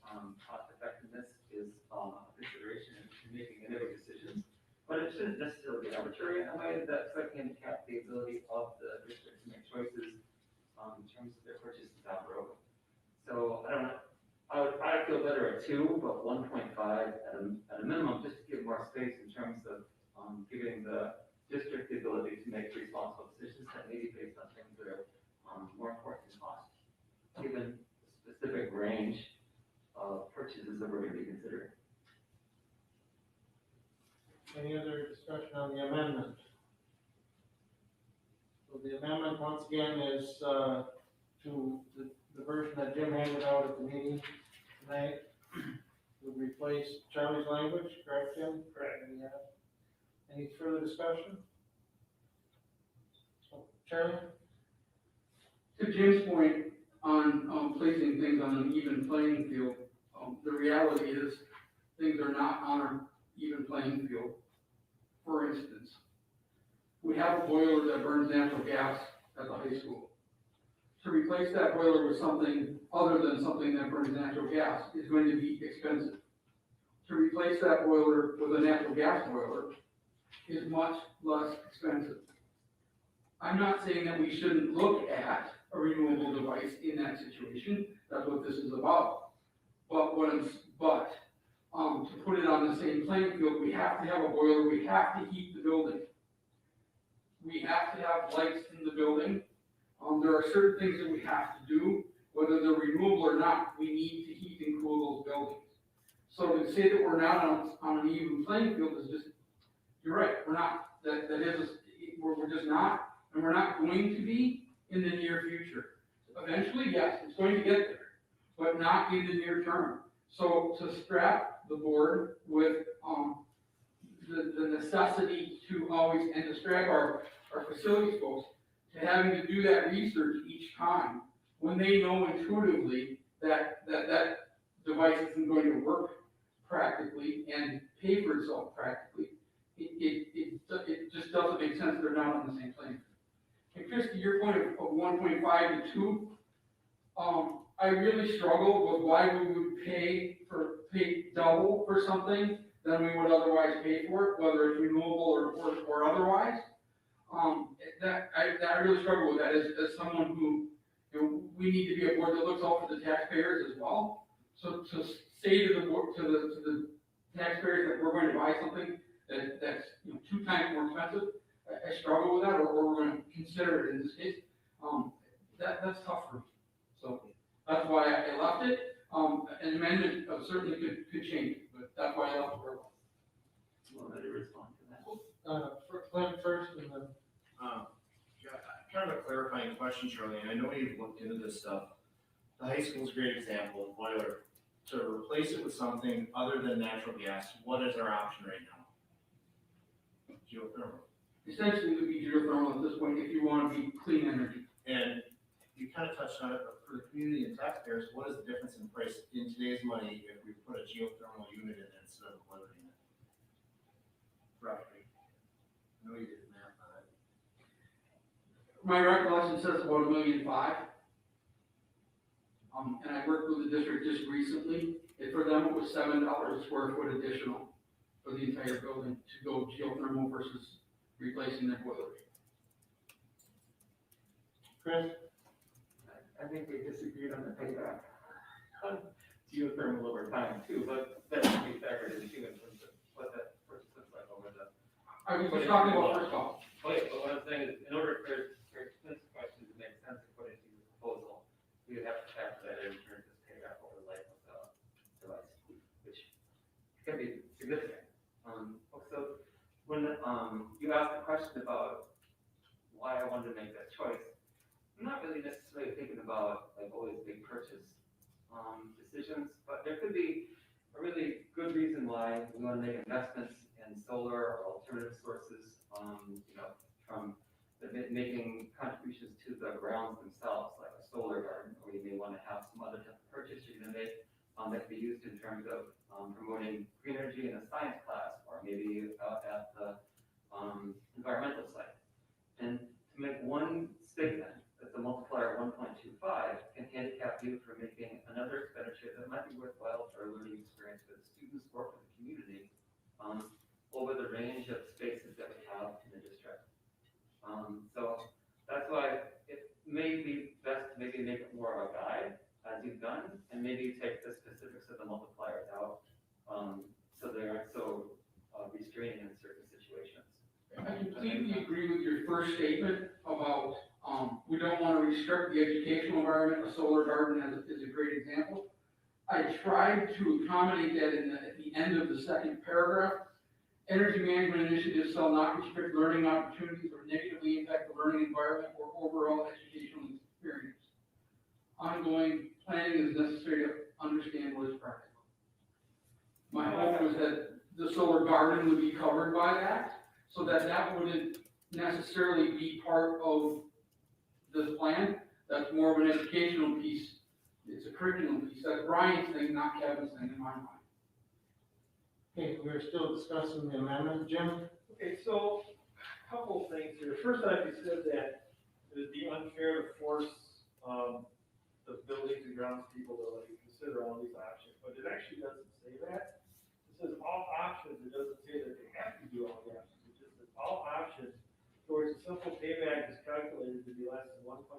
cost effectiveness is a consideration in making any of our decisions, but it shouldn't necessarily be arbitrary in a way that's like handicap the ability of the district to make choices in terms of their purchases down the road. So I don't know. I would probably feel better at 2, but 1.5 at a minimum, just to give more space in terms of giving the district the ability to make responsible decisions that may be based on things that are more important than cost, given the specific range of purchases that we're going to be considering. Any other discussion on the amendment? So the amendment, once again, is to the version that Jim handed out at the meeting tonight. Would replace Charlie's language, correct, Jim? Correct. Any further discussion? Charlie? To Jim's point on placing things on an even playing field, the reality is things are not on an even playing field. For instance, we have a boiler that burns natural gas at the high school. To replace that boiler with something other than something that burns natural gas is going to be expensive. To replace that boiler with a natural gas boiler is much less expensive. I'm not saying that we shouldn't look at a renewable device in that situation. That's what this is about. But to put it on the same playing field, we have to have a boiler, we have to heat the building. We have to have lights in the building. There are certain things that we have to do, whether they're renewable or not, we need to heat and cool those buildings. So to say that we're not on an even playing field is just, you're right, we're not. We're just not, and we're not going to be in the near future. Eventually, yes, it's going to get there, but not in the near term. So to strap the board with the necessity to always, and to strap our facilities folks to having to do that research each time when they know intuitively that device isn't going to work practically and pay for itself practically, it just doesn't make sense. They're not on the same plane. And Chris, to your point of 1.5 to 2, I really struggle with why we would pay double for something than we would otherwise pay for it, whether it's renewable or otherwise. I really struggle with that as someone who, we need to be a board that looks out for the taxpayers as well. So to say to the board, to the taxpayers that we're going to buy something that's 2 times more expensive, I struggle with that, or we're going to consider it in this case. That's tough for me. So that's why I left it. An amendment certainly could change it, but that's why I left it where it was. Well, let me respond to that. Clint first, and then. Kind of a clarifying question, Charlie, and I know you've looked into this stuff. The high school is a great example of boiler. To replace it with something other than natural gas, what is our option right now? Geothermal. Essentially, it would be geothermal at this point if you want to be clean energy. And you kind of touched on it, but for the community and taxpayers, what is the difference in price in today's money if we put a geothermal unit in it instead of a boiler unit? Roughly. I know you did the math on it. My recollection says about $1.5 million. And I worked with the district just recently, and for them it was $7 a square foot additional for the entire building to go geothermal versus replacing their boiler. Chris? I think we disagreed on the payback on geothermal over time too, but that should be factored in too in terms of what that first looks like over the. I was just talking about first off. But what I'm saying is, in order for this question to make sense according to your proposal, we would have to factor that in terms of payback over the life of the device, which can be significant. Also, when you asked the question about why I wanted to make that choice, I'm not really necessarily thinking about like always big purchase decisions, but there could be a really good reason why we want to make investments in solar or alternative sources, from making contributions to the grounds themselves, like a solar garden, or you may want to have some other type of purchase you're going to make that can be used in terms of promoting green energy in a science class, or maybe out at the environmental site. And to make one statement that the multiplier 1.25 can handicap you for making another expenditure that might be worthwhile for a learning experience for the students or for the community over the range of spaces that we have in the district. So that's why it may be best to maybe make it more of a guide, as you've done, and maybe take the specifics of the multipliers out, so they aren't so restraining in certain situations. I completely agree with your first statement about we don't want to restrict the educational environment. A solar garden is a great example. I tried to accommodate that at the end of the second paragraph. Energy management initiatives shall not restrict learning opportunities or negatively impact the learning environment or overall educational experience. Ongoing planning is necessary to understand what is practical. My hope was that the solar garden would be covered by that, so that wouldn't necessarily be part of this plan. That's more of an educational piece. It's a curriculum piece. That's Brian's thing, not Kevin's thing in my mind. Okay, we're still discussing the amendment, Jim? Okay, so couple things here. First off, you said that it would be unfair to force, the buildings and grounds people to like consider all these options, but it actually doesn't say that. It says all options, it doesn't say that they have to do all the options, it just says all options towards a simple payback is calculated to be less than 1.25.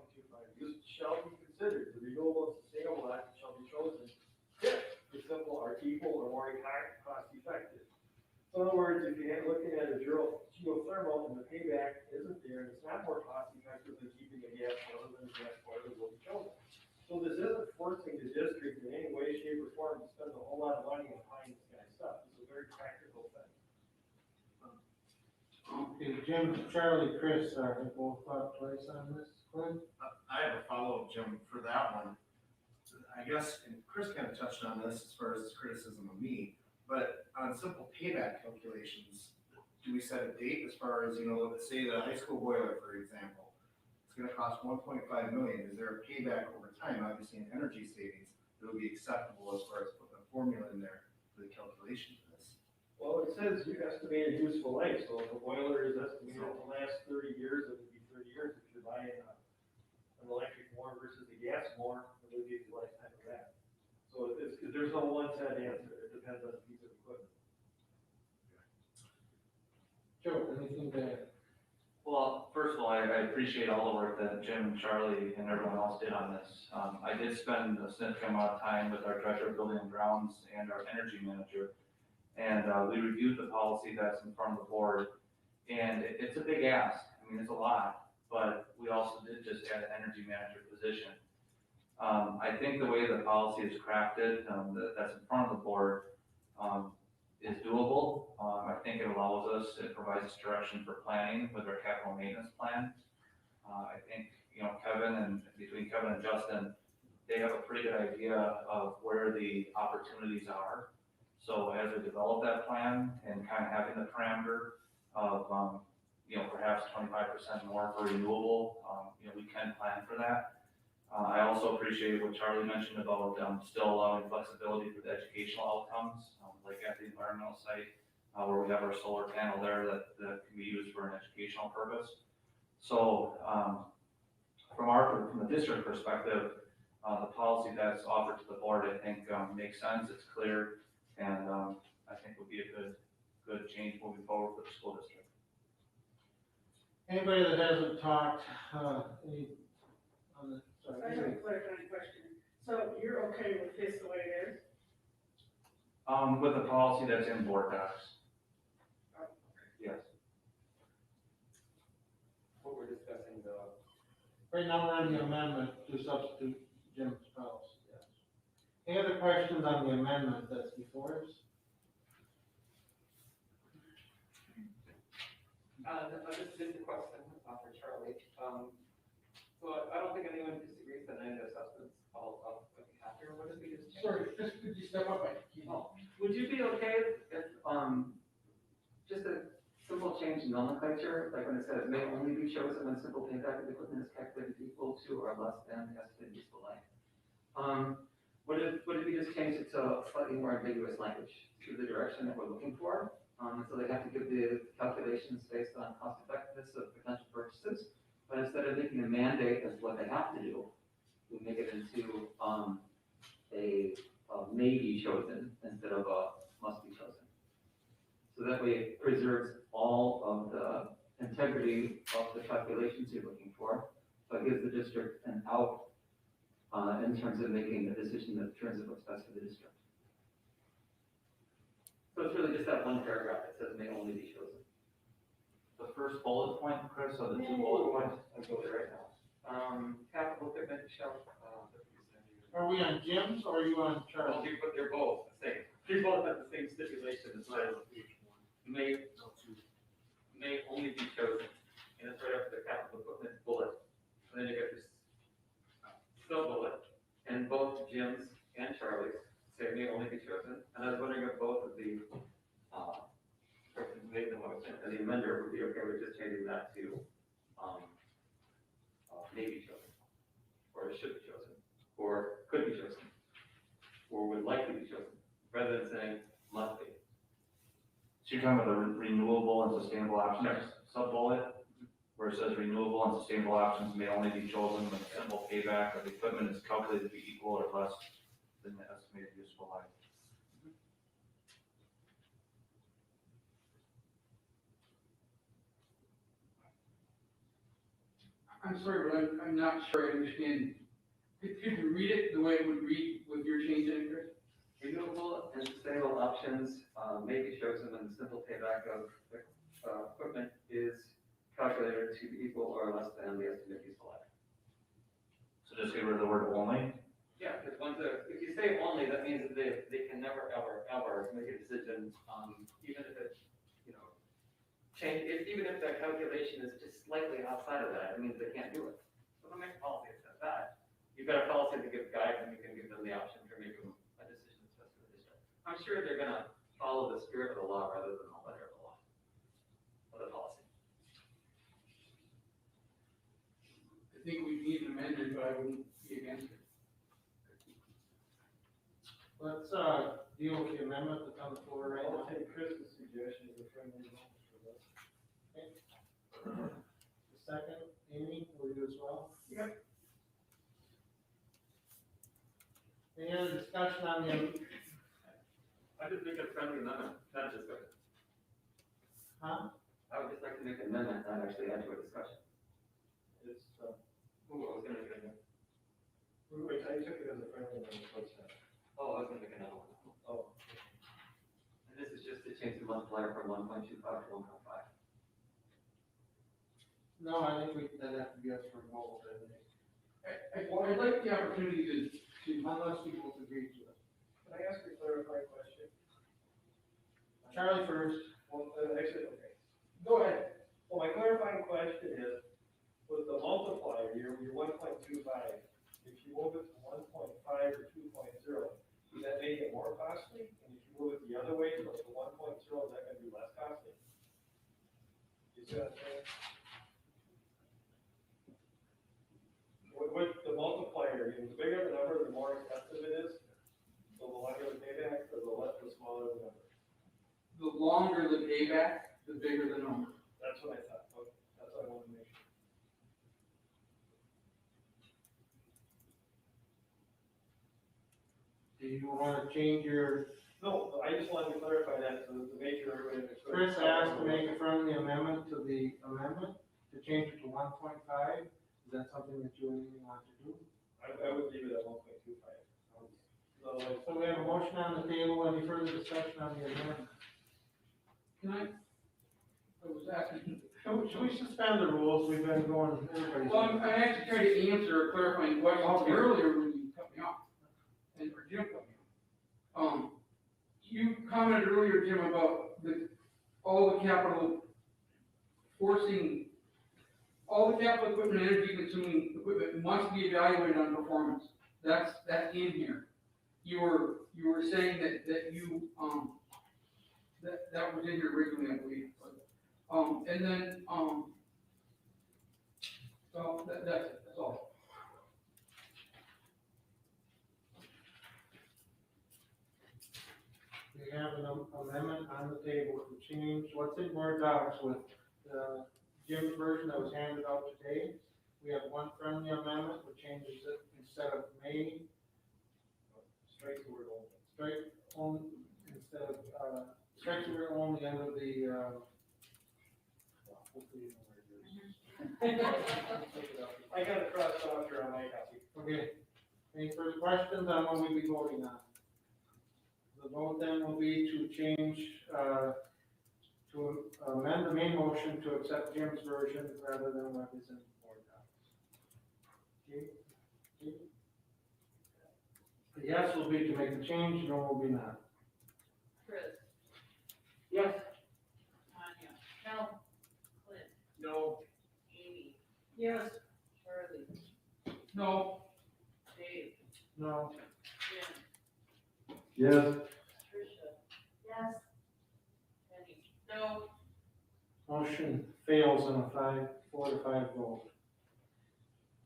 Use shall be considered, the renewable and sustainable option shall be chosen if the simple are equal or more cost effective. So in other words, if you're looking at a geothermal and the payback isn't there, and it's not more cost effective than keeping a gas boiler, then the gas boiler will be chosen. So this isn't forcing the district in any way, shape, or form to spend a whole lot of money on pie in the sky stuff. It's a very practical thing. Okay, Jim, Charlie, Chris, have both thought twice on this, Clint? I have a follow-up, Jim, for that one. I guess, and Chris kind of touched on this as far as his criticism of me, but on simple payback calculations, do we set a date as far as, let's say the high school boiler, for example, it's gonna cost 1.5 million, is there a payback over time, obviously in energy savings, that would be acceptable as far as putting a formula in there for the calculation for this? Well, it says you estimated useful life, so if a boiler is estimated to last 30 years, it would be 30 years. If you're buying an electric more versus a gas more, it would be the lifetime of that. So there's no one set answer, it depends on the piece of equipment. Joe, anything to add? Well, first of all, I appreciate all the work that Jim, Charlie, and everyone else did on this. I did spend a significant amount of time with our director of building and grounds and our energy manager. And we reviewed the policy that's in front of the board, and it's a big ask. I mean, it's a lot, but we also did just add an energy manager position. I think the way the policy is crafted, that's in front of the board, is doable. I think it allows us, it provides us direction for planning with our capital maintenance plan. I think, Kevin and between Kevin and Justin, they have a pretty good idea of where the opportunities are. So as we develop that plan and kind of having the parameter of, perhaps 25% more for renewable, we can plan for that. I also appreciate what Charlie mentioned about still allowing flexibility for the educational outcomes, like at the environmental site, where we have our solar panel there that can be used for an educational purpose. So from the district perspective, the policy that's offered to the board, I think makes sense, it's clear, and I think would be a good change moving forward for the school district. Anybody that hasn't talked, I have a clarifying question. So you're okay with this the way it is? With the policy that's in board docs. Yes. What we're discussing, right now we're on the amendment to substitute Jim's policy, yes. Any other questions on the amendment that's before us? Just a question for Charlie. So I don't think anyone disagrees that any of the substance of what we have here, what if we just change? Sorry, just could you step up? Would you be okay if, just a simple change in nomenclature, like when it says may only be chosen when simple payback of the equipment is calculated equal to or less than the estimated useful life? Would it be just change it to slightly more ambiguous language to the direction that we're looking for? So they have to give the calculations based on cost effectiveness of potential purchases, but instead of making a mandate as what they have to do, we make it into a may be chosen instead of a must be chosen. So that way it preserves all of the integrity of the calculations you're looking for, but gives the district an out in terms of making a decision in terms of what's best for the district. So it's really just that one paragraph that says may only be chosen. The first bullet point, Chris, or the two bullet points? I'll go there right now. Capital equipment shall. Are we on Jim's or are you on Charles? They're both the same. They both have the same stipulation as well. May only be chosen. And it's right after the capital equipment bullet. And then you get this sub bullet. And both Jim's and Charlie's say may only be chosen. And I was wondering if both of the persons made the motion and the amender would be okay with just changing that to may be chosen, or it should be chosen, or could be chosen, or would likely be chosen, rather than saying must be. So you're talking about the renewable and sustainable options? sub-bullet, where it says renewable and sustainable options may only be chosen with simple payback, or the equipment is calculated to be equal or less than the estimated useful life. I'm sorry, but I'm not sure I understand. Could you read it the way it would read with your change in it, Chris? Renewable and sustainable options may be chosen when the simple payback of the equipment is calculated to be equal or less than the estimated useful life. So just get rid of the word only. Yeah, because if you say only, that means that they can never, ever make a decision, even if it, even if the calculation is just slightly outside of that, it means they can't do it. So don't make a policy that says that. You've got a policy to give guidance, and you can give them the option to make a decision that's best for the district. I'm sure they're gonna follow the spirit of the law rather than the letter of the law, of the policy. I think we need an amendment, but I wouldn't be against it. Let's, deal with the amendment that's on the floor right I'll now. take Chris's suggestion as a friendly amendment for this. The second, Amy, will you as well? Yep. Any other discussion on the, I just make a friendly amendment, not just good. huh? I would just like to make an amendment, not actually add to a discussion. It's, Ooh, I was gonna make an amendment. wait, I took it as a friendly amendment, what's that? Oh, I was gonna make another one. Oh, And this is just to change the multiplier from 1.25 to 1.5. No, I think that'd have to be us for both, I think. Well, I'd like the opportunity to Unless people agree to it. can I ask a clarifying question? Charlie first. Well, actually, okay. Go ahead. Well, my clarifying question is, with the multiplier, your 1.25, if you move it to 1.5 or 2.0, does that make it more costly? And if you move it the other way, so to 1.0, is that gonna be less costly? You see what I'm saying? With the multiplier, the bigger the number, the more expensive it is. So the longer the payback, or the smaller the number. the longer the payback, the bigger the number. That's what I thought. Okay, that's what I wanted to make sure. Do you want to change your, No, I just wanted to clarify that to make sure everybody understood. Chris asked to make a friendly amendment to the amendment, to change it to 1.5. Is that something that you and me want to do? I would leave it at 1.25. So we have a motion on the table. Any further discussion on the amendment? Can I was asking, Should we suspend the rules? We've been going, everybody's. well, I'm actually trying to answer a clarifying question Okay. earlier when you cut me off. And, or Jim cut me off. You commented earlier, Jim, about all the capital equipment, energy consuming equipment must be evaluated on performance. That's in here. You were saying that was in here originally, I believe. And then, so that's it, that's all. We have an amendment on the table to change what's in board docs with Jim's version that was handed out today. We have one friendly amendment which changes it instead of may, Strike the word only. strike only, instead of, strike the word only under the, hopefully you know where it is. I got it crossed off here on my copy. Okay, any further questions on what we'll be voting on? The vote then will be to change, to amend the main motion to accept Jim's version rather than what is in board docs. Okay? Okay? The yes will be to make the change, no will be not. Chris, Yes. Tanya. No. Clint, No. Amy, Yes, Charlie, No, Dave, No. Jim, Yes. Tricia, Yes, Penny. No. Motion fails on a 4-5 vote.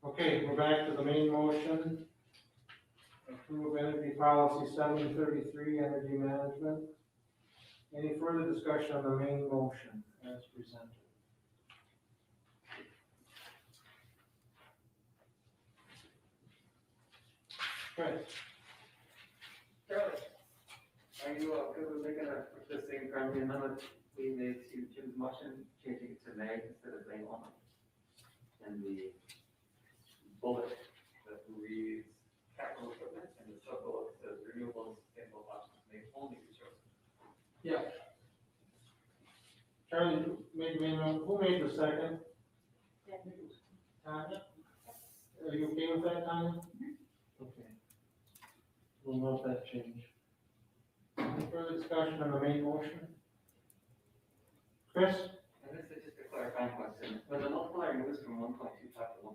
Okay, we're back to the main motion. Approve energy policy 733, energy management. Any further discussion on the main motion as presented? Chris? Charlie, are you, good with making the same friendly amendment we made to Jim's motion, changing it to May instead of May only? And the bullet that reads capital equipment and the sub-bullet says renewable and sustainable options may only be chosen. Yeah. Charlie, who made the second? Tanya? Are you okay with that, Tanya? Okay. We'll note that change. Any further discussion on the main motion? Chris? And this is just a clarifying question. When the multiplier moves from 1.25 to 1.5,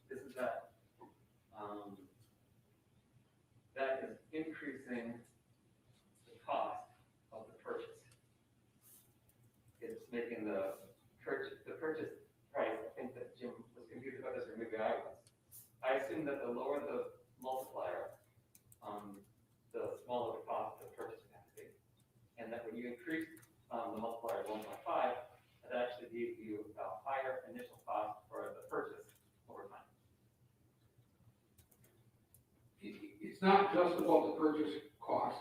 this is that is increasing the cost of the purchase. It's making the purchase price, I think that Jim was confused about this, or maybe I was. I assume that the lower the multiplier, the smaller the cost of the purchase would have to be. And that when you increase the multiplier to 1.5, it actually gives you a higher initial cost for the purchase over time. It's not just about the purchase cost.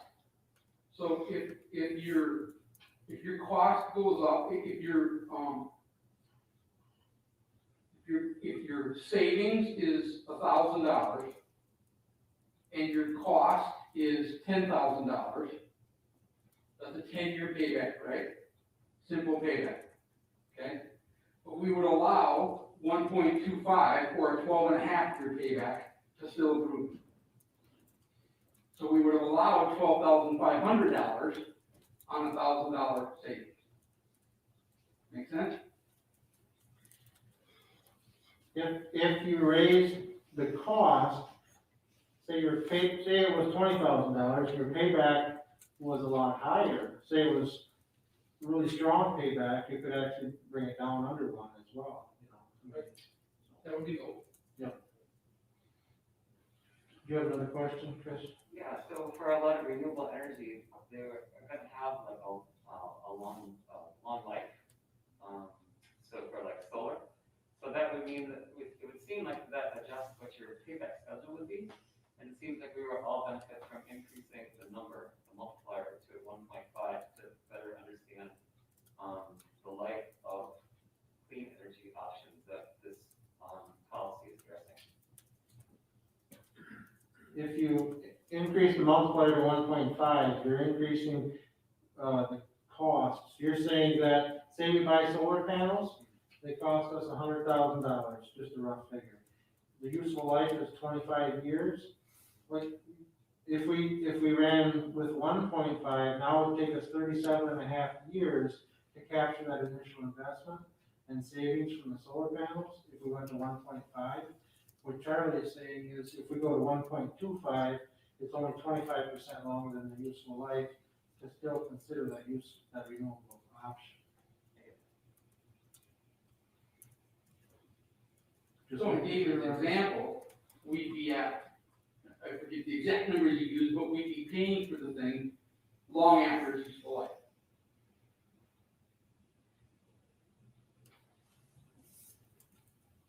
So if your cost goes up, if your savings is $1,000 and your cost is $10,000, that's a 10-year payback, right? Simple payback, okay? But we would allow 1.25 or a 12.5-year payback to still approve. So we would allow $12,500 on $1,000 savings. Make sense? If you raise the cost, say it was $20,000, your payback was a lot higher. Say it was really strong payback, you could actually bring it down under one as well, you know. That would be cool. Do you have another question, Chris? Yeah, so for a lot of renewable energy, they're gonna have like a long life. So for like solar, so that would mean that it would seem like that adjusts what your payback schedule would be. And it seems like we were all benefit from increasing the multiplier to 1.5 to better understand the life of clean energy options that this policy is addressing. If you increase the multiplier to 1.5, you're increasing the costs. You're saying that, say we buy solar panels, they cost us $100,000, just a rough figure. The useful life is 25 years. Like, if we ran with 1.5, now it would take us 37.5 years to capture that initial investment and savings from the solar panels. If we went to 1.5, what Charlie is saying is if we go to 1.25, it's only 25% longer than the useful life to still consider that renewable option. So to give you an example, we'd be at, I forget the exact numbers you use, but we'd be paying for the thing long after its useful life.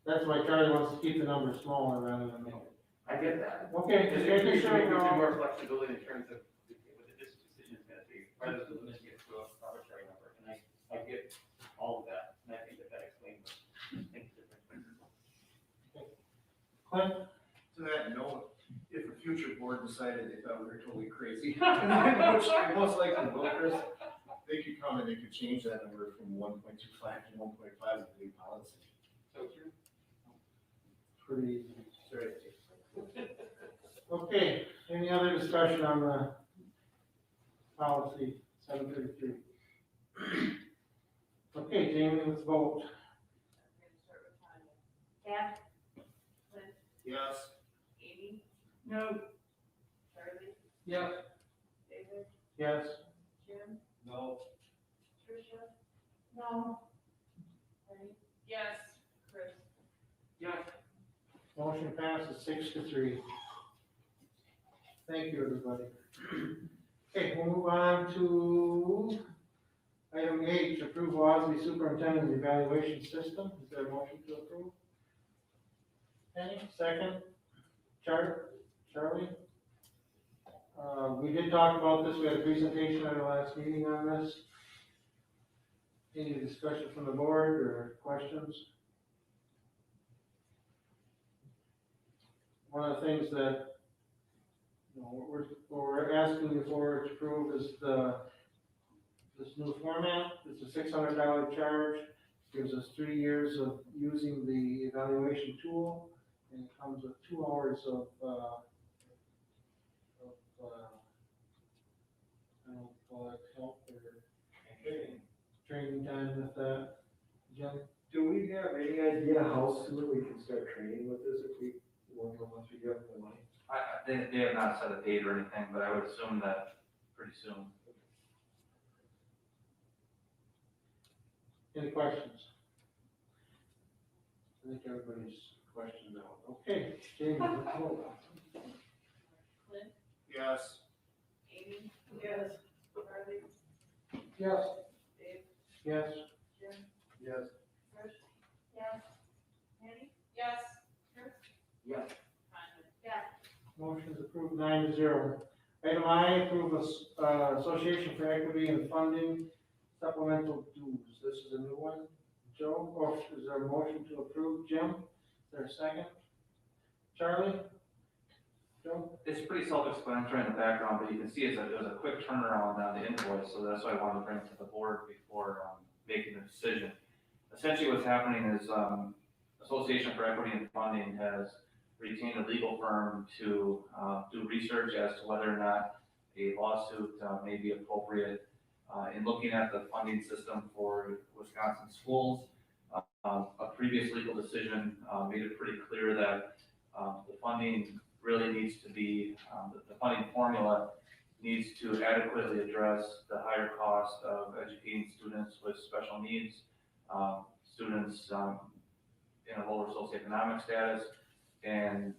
That's why Charlie wants to keep the numbers smaller rather than bigger. I get that. Okay, just making sure Maybe we're all. more flexibility in terms of what the decision is gonna be, rather than limiting it to an arbitrary number. And I get all of that, and I think that explains things differently. Clint? To that note, if a future board decided they thought we were totally crazy, which they most likely will, Chris, they could come and they could change that number from 1.25 to 1.5 with the new policy. So true. Pretty easy. Sorry. Okay, any other discussion on the policy 733? Okay, Jamie, let's vote. I'm gonna start with Tanya. Kath? Clint? Yes. Amy? No, Charlie? Yes. David? Yes? Jim? No. Tricia? No. Penny? Yes. Chris? Yes. Motion passes 6-3. Thank you, everybody. Okay, we'll move on to item H, approve WASB superintendent evaluation system. Is there a motion to approve? Penny, second. Charlie? We did talk about this, we had a presentation at our last meeting on this. Any discussion from the board or questions? One of the things that, you know, what we're asking you for to approve is this new format. It's a $600 charge, gives us 3 years of using the evaluation tool, and it comes with 2 hours of I don't call it help or training time with that. Jim? Do we have any idea how soon we can start training with this if we, once we get the money? They have not set a date or anything, but I would assume that pretty soon. Any questions? I think everybody's questioned out. Okay, Jamie, let's vote. Clint, Yes. Amy, Yes. Charlie, Yes. Dave, Yes. Jim, Yes. Trish, Yes. Mandy? Yes. Chris? Yes. Tanya? Yes. Motion is approved 9-0. Item I, approve Association for Equity and Funding supplemental dues. This is a new one. Joe, or is there a motion to approve? Jim, is there a second? Charlie? Joe? It's pretty self-explanatory in the background, but you can see it was a quick turnaround on the invoice, so that's why I wanted to bring it to the board before making the decision. Essentially what's happening is Association for Equity and Funding has retained a legal firm to do research as to whether or not a lawsuit may be appropriate. In looking at the funding system for Wisconsin schools, a previous legal decision made it pretty clear that the funding really needs to be, the funding formula needs to adequately address the higher cost of educating students with special needs, students in a lower socioeconomic status, and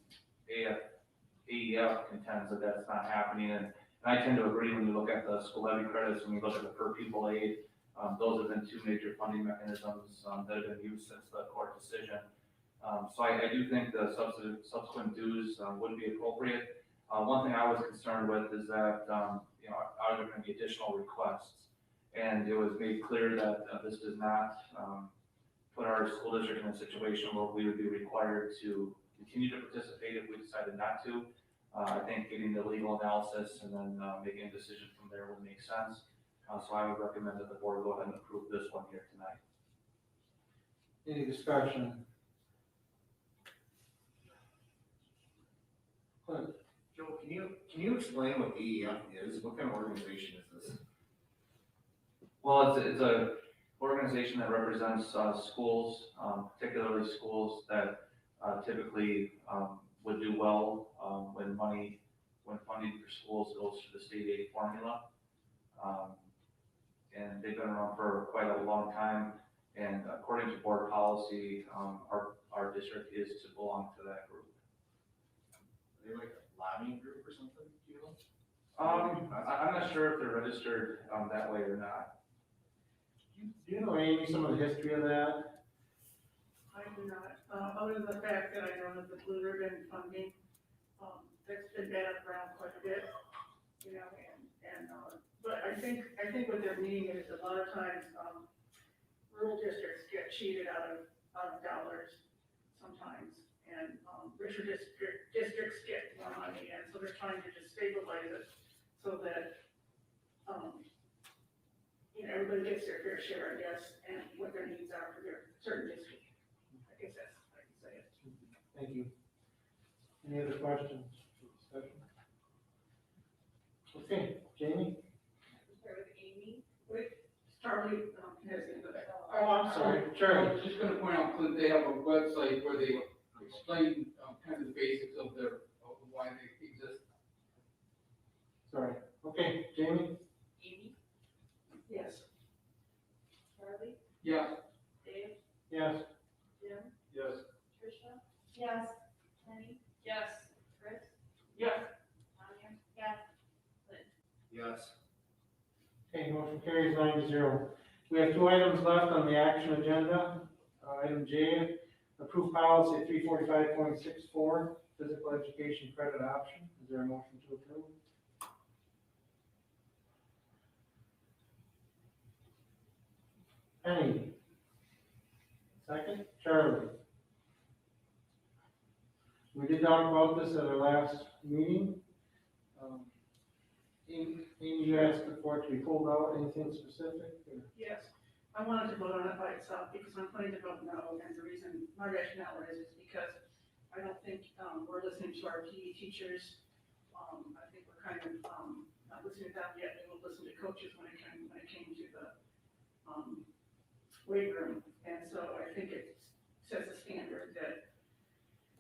AEF contends that that's not happening. And I tend to agree when you look at the school levy credits, when you look at the per pupil aid, those have been 2 major funding mechanisms that have been used since the court decision. So I do think the subsequent dues would be appropriate. One thing I was concerned with is that, you know, are there going to be additional requests? And it was made clear that this does not put our school district in a situation where we would be required to continue to participate if we decided not to. I think getting the legal analysis and then making a decision from there would make sense. So I would recommend that the board go ahead and approve this one here tonight. Any discussion? Clint? Joe, can you explain what AEF is? What kind of organization is this? Well, it's a organization that represents schools, particularly schools that typically would do well when funding for schools goes through the state aid formula. And they've been around for quite a long time. And according to board policy, our district is to belong to that group. Are they like a lobbying group or something, do you know? I'm not sure if they're registered that way or not. Do you know, Amy, some of the history of that? I do not, other than the fact that I know that the Blue Ribbon funding, that's been batted around quite a bit, you know, but I think what they're meaning is a lot of times, rural districts get cheated out of dollars sometimes, and, richer districts get more money, and so they're trying to just stabilize it so that, you know, everybody gets their fair share, I guess, and what their needs are for their certain district. I guess that's how I can say it. Thank you. Any other questions? Discussion? Okay, Jamie? Start with Amy. Charlie, has in the back. Oh, I'm sorry, I Charlie. was just gonna point out, Clint, they have a website where they explain kind of the basics of why they exist. Sorry. Okay, Jamie? Amy, Yes. Charlie, Yeah. Dave, Yes. Jim, Yes. Tricia, Yes. Penny? Yes. Chris? Yes. Tanya? Yes. Yes. Okay, motion carries 9-0. We have 2 items left on the action agenda. Item J, approve policy 345.64, physical education credit option. Is there a motion to approve? Penny. Second, Charlie. We did talk about this at our last meeting. Amy, you asked for it to be pulled out, anything specific? Or? Yes, I wanted to vote on it by itself because I'm planning to vote no, and the reason, my rationale is because I don't think, we're listening to our PE teachers. I think we're kind of, not listening to them yet, we will listen to coaches when it came to the, weight room. And so I think it sets a standard that,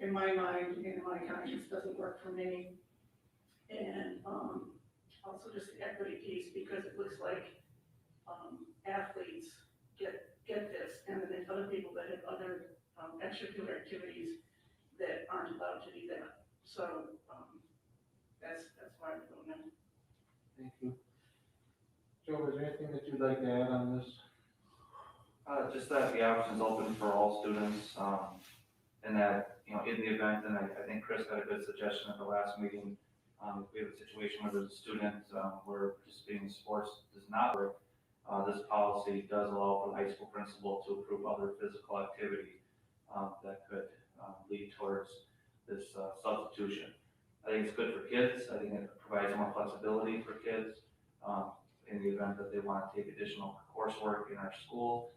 in my mind, in my conscience, doesn't work for me. And, also just the equity piece, because it looks like, athletes get this, and then there's other people that have other, extracurricular activities that aren't allowed to do that. So, that's why I'm voting no. Thank you. Joe, is there anything that you'd like to add on this? Just that the option's open for all students, and that, in the event, and I think Chris had a good suggestion at the last meeting, if we have a situation where there's a student, where participating in sports does not work, this policy does allow for the high school principal to approve other physical activity, that could, lead towards this, substitution. I think it's good for kids. I think it provides more flexibility for kids, in the event that they want to take additional coursework in our school.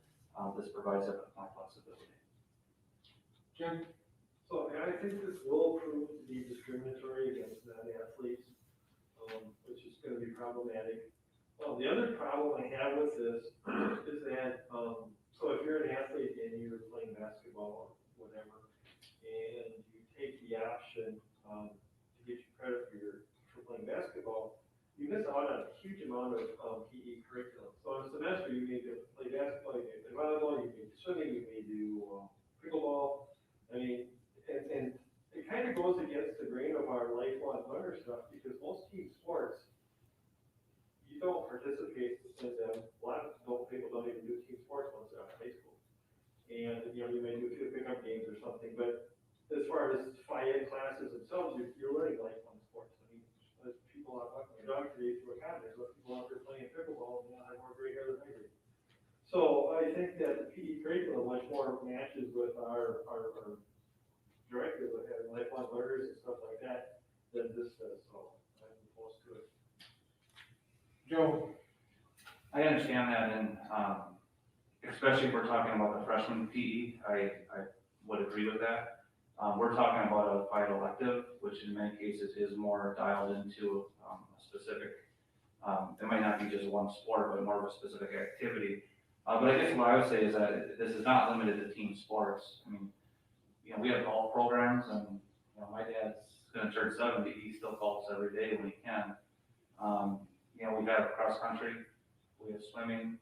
This provides that more flexibility. Jim? So I think this will prove to be discriminatory against non-athletes, which is gonna be problematic. The other problem I have with this is that, so if you're an athlete and you're playing basketball or whatever, and you take the option, to get you credit for playing basketball, you miss out on a huge amount of PE curriculum. So in a semester, you may play basketball, you may play volleyball, you may do swimming, you may do pickleball. I mean, and it kind of goes against the grain of our lifelong learner stuff, because most team sports, you don't participate in them. A lot of people don't even do team sports once they're out of high school. And, you may do a few pickup games or something, but as far as FIED classes themselves, you're learning lifelong sports. I mean, there's people out walking my dog today through a cabin, there's people out there playing pickleball, and have more gray hair than I do. So I think that the PE curriculum much more matches with our directive of having lifelong learners and stuff like that than this does, so I'm opposed to it. Joe? I understand that, and, especially if we're talking about the freshman PE, I would agree with that. We're talking about a FIED elective, which in many cases is more dialed into, a specific, it might not be just one sport, but more of a specific activity. But I guess what I would say is that this is not limited to team sports. I mean, we have golf programs, and, my dad's gonna turn 70, he still golfs every day when he can. We have cross country, we have swimming,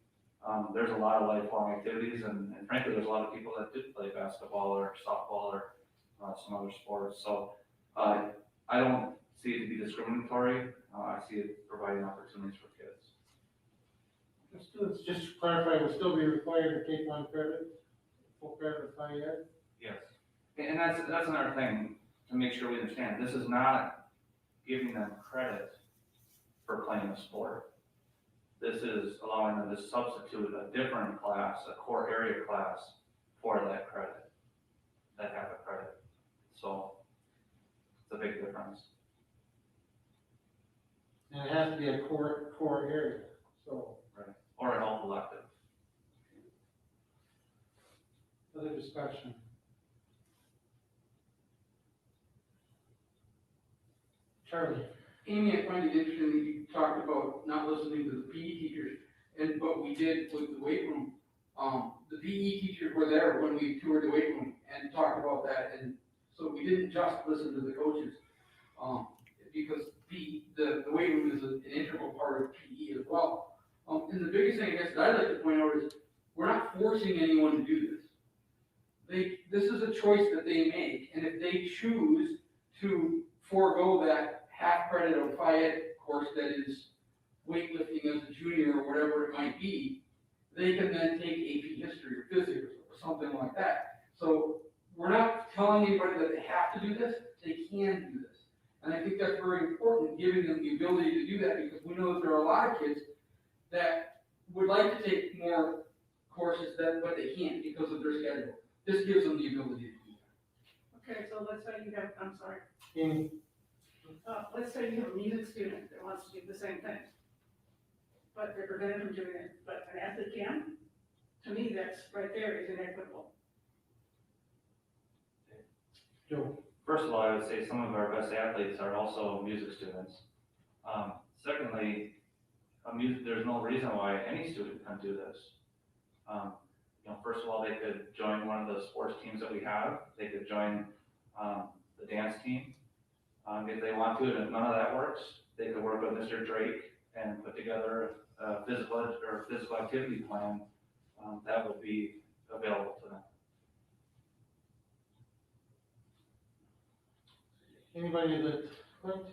there's a lot of lifelong activities, and frankly, there's a lot of people that do play basketball or softball or, some other sports. So, I don't see it to be discriminatory, I see it providing opportunities for kids. The students, just to clarify, will still be required to take one credit, full credit of FIED? Yes. And that's another thing to make sure we understand. This is not giving them credit for playing a sport. This is allowing them to substitute a different class, a core area class, for that credit, that half a credit. So it's a big difference. And it has to be a core area, so. Right. Or an all elective. Other discussion? Charlie? Amy, I find it interesting that you talked about not listening to the PE teachers, but we did with the weight room. The PE teachers were there when we toured the weight room and talked about that, and so we didn't just listen to the coaches, because the weight room is an integral part of PE as well. And the biggest thing I guess that I'd like to point out is we're not forcing anyone to do this. This is a choice that they make, and if they choose to forego that half credit of FIED course that is weightlifting as a junior or whatever it might be, they can then take AP history or physics or something like that. So we're not telling anybody that they have to do this. they can do this. And I think that's very important, giving them the ability to do that, because we know that there are a lot of kids that would like to take more courses but they can't because of their schedule. This gives them the ability to do that. Okay, so let's say you have, I'm sorry, Amy, let's say you have a music student that wants to do the same thing. But they're prevented from doing it, but an athlete can? To me, that's right there is inequitable. Joe, First of all, I would say some of our best athletes are also music students. Secondly, there's no reason why any student can do this. First of all, they could join one of the sports teams that we have. They could join the dance team if they want to, and if none of that works, they could work with Mr. Drake and put together a physical activity plan that would be available to them. anybody that, Clint?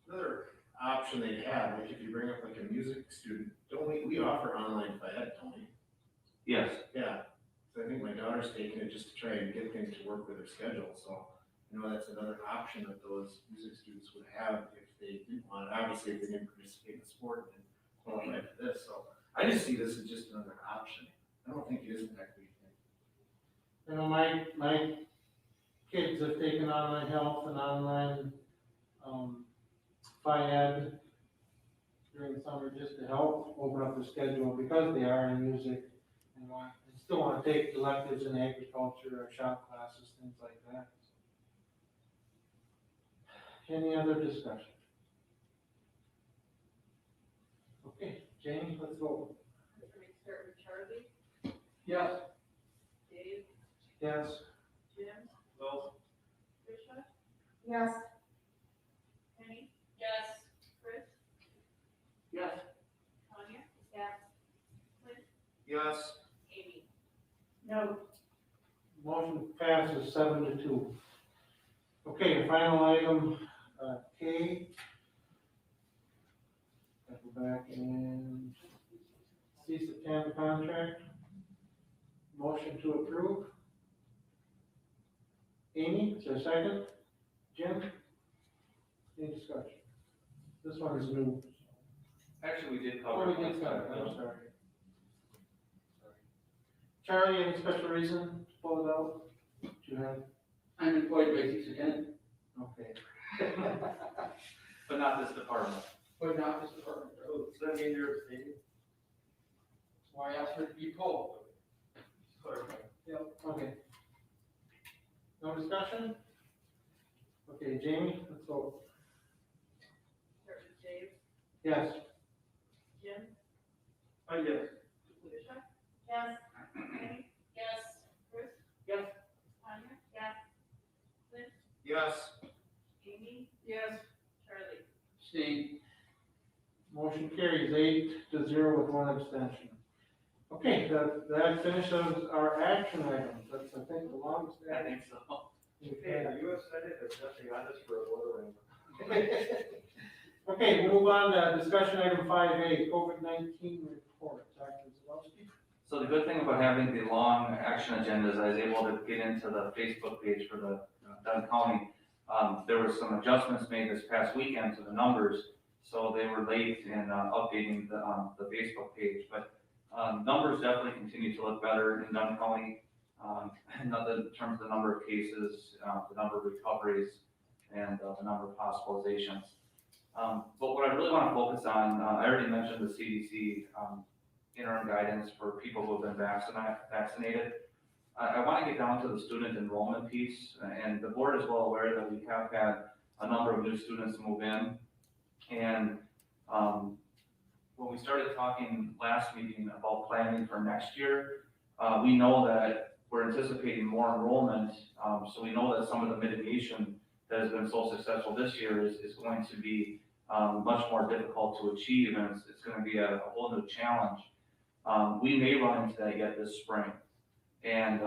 Another option they have, like if you bring up like a music student, don't we offer online ed, don't we? Yes, Yeah, so I think my daughter's taking it just to try and get things to work with her schedule, so, that's another option that those music students would have if they did want, obviously if they didn't participate in the sport and qualify for this, so. I just see this as just another option. I don't think it is an equity thing. My kids have taken online health and online, Ed during the summer just to help open up their schedule because they are in music and still want to take electives in agriculture or shop classes, things like that. Any other discussion? Okay, Jamie, let's vote. Can we start with Charlie, Yes. Dave, Yes. Jim, Well, Tricia, Yes. Penny? Yes. Chris, Yes. Tanya? Yes. Clint, yes. Amy? No, Motion passes 7-2. Okay, the final item, K. I'll go back and see September contract. Motion to approve. Amy, is there a second? Jim? Any discussion? This one is new. actually, we did cover. Oh, we did cover it, I'm sorry. Charlie, any special reason to pull it out? Do you have? I'm employed by Cecil Kennedy, Okay. But not this department. but not this department. So does that mean you're abstaining? That's why I asked her to be polled. Clarify. Yep, okay. No discussion? Okay, Jamie, let's vote. Start with Dave, Yes. Jim, Yes. Tricia, Yes. Penny? Yes. Chris? Yes. Tanya? Yes. Clint, Yes. Amy? yes, Charlie? Abstain. Motion carries 8-0 with one abstention. Okay, that finishes our action items. That's, I think, the longest I action. think so. we've Hey, had. the US Senate has nothing on us for a voter ring. Okay, we'll move on to discussion item 5A, COVID-19 report. Dr. Zawalski? So the good thing about having the long action agenda is I was able to get into the Facebook page for the Dunn County. There were some adjustments made this past weekend to the numbers, so they were late in updating the Facebook page. But numbers definitely continue to look better in Dunn County, in terms of the number of cases, the number of recoveries, and the number of hospitalizations. But what I really want to focus on, I already mentioned the CDC interim guidance for people who have been vaccinated. I want to get down to the student enrollment piece, and the board is well aware that we have had a number of new students move in. And when we started talking last meeting about planning for next year, we know that we're anticipating more enrollment, so we know that some of the mitigation that has been so successful this year is going to be much more difficult to achieve, and it's going to be a whole new challenge. We may run into that yet this spring. And,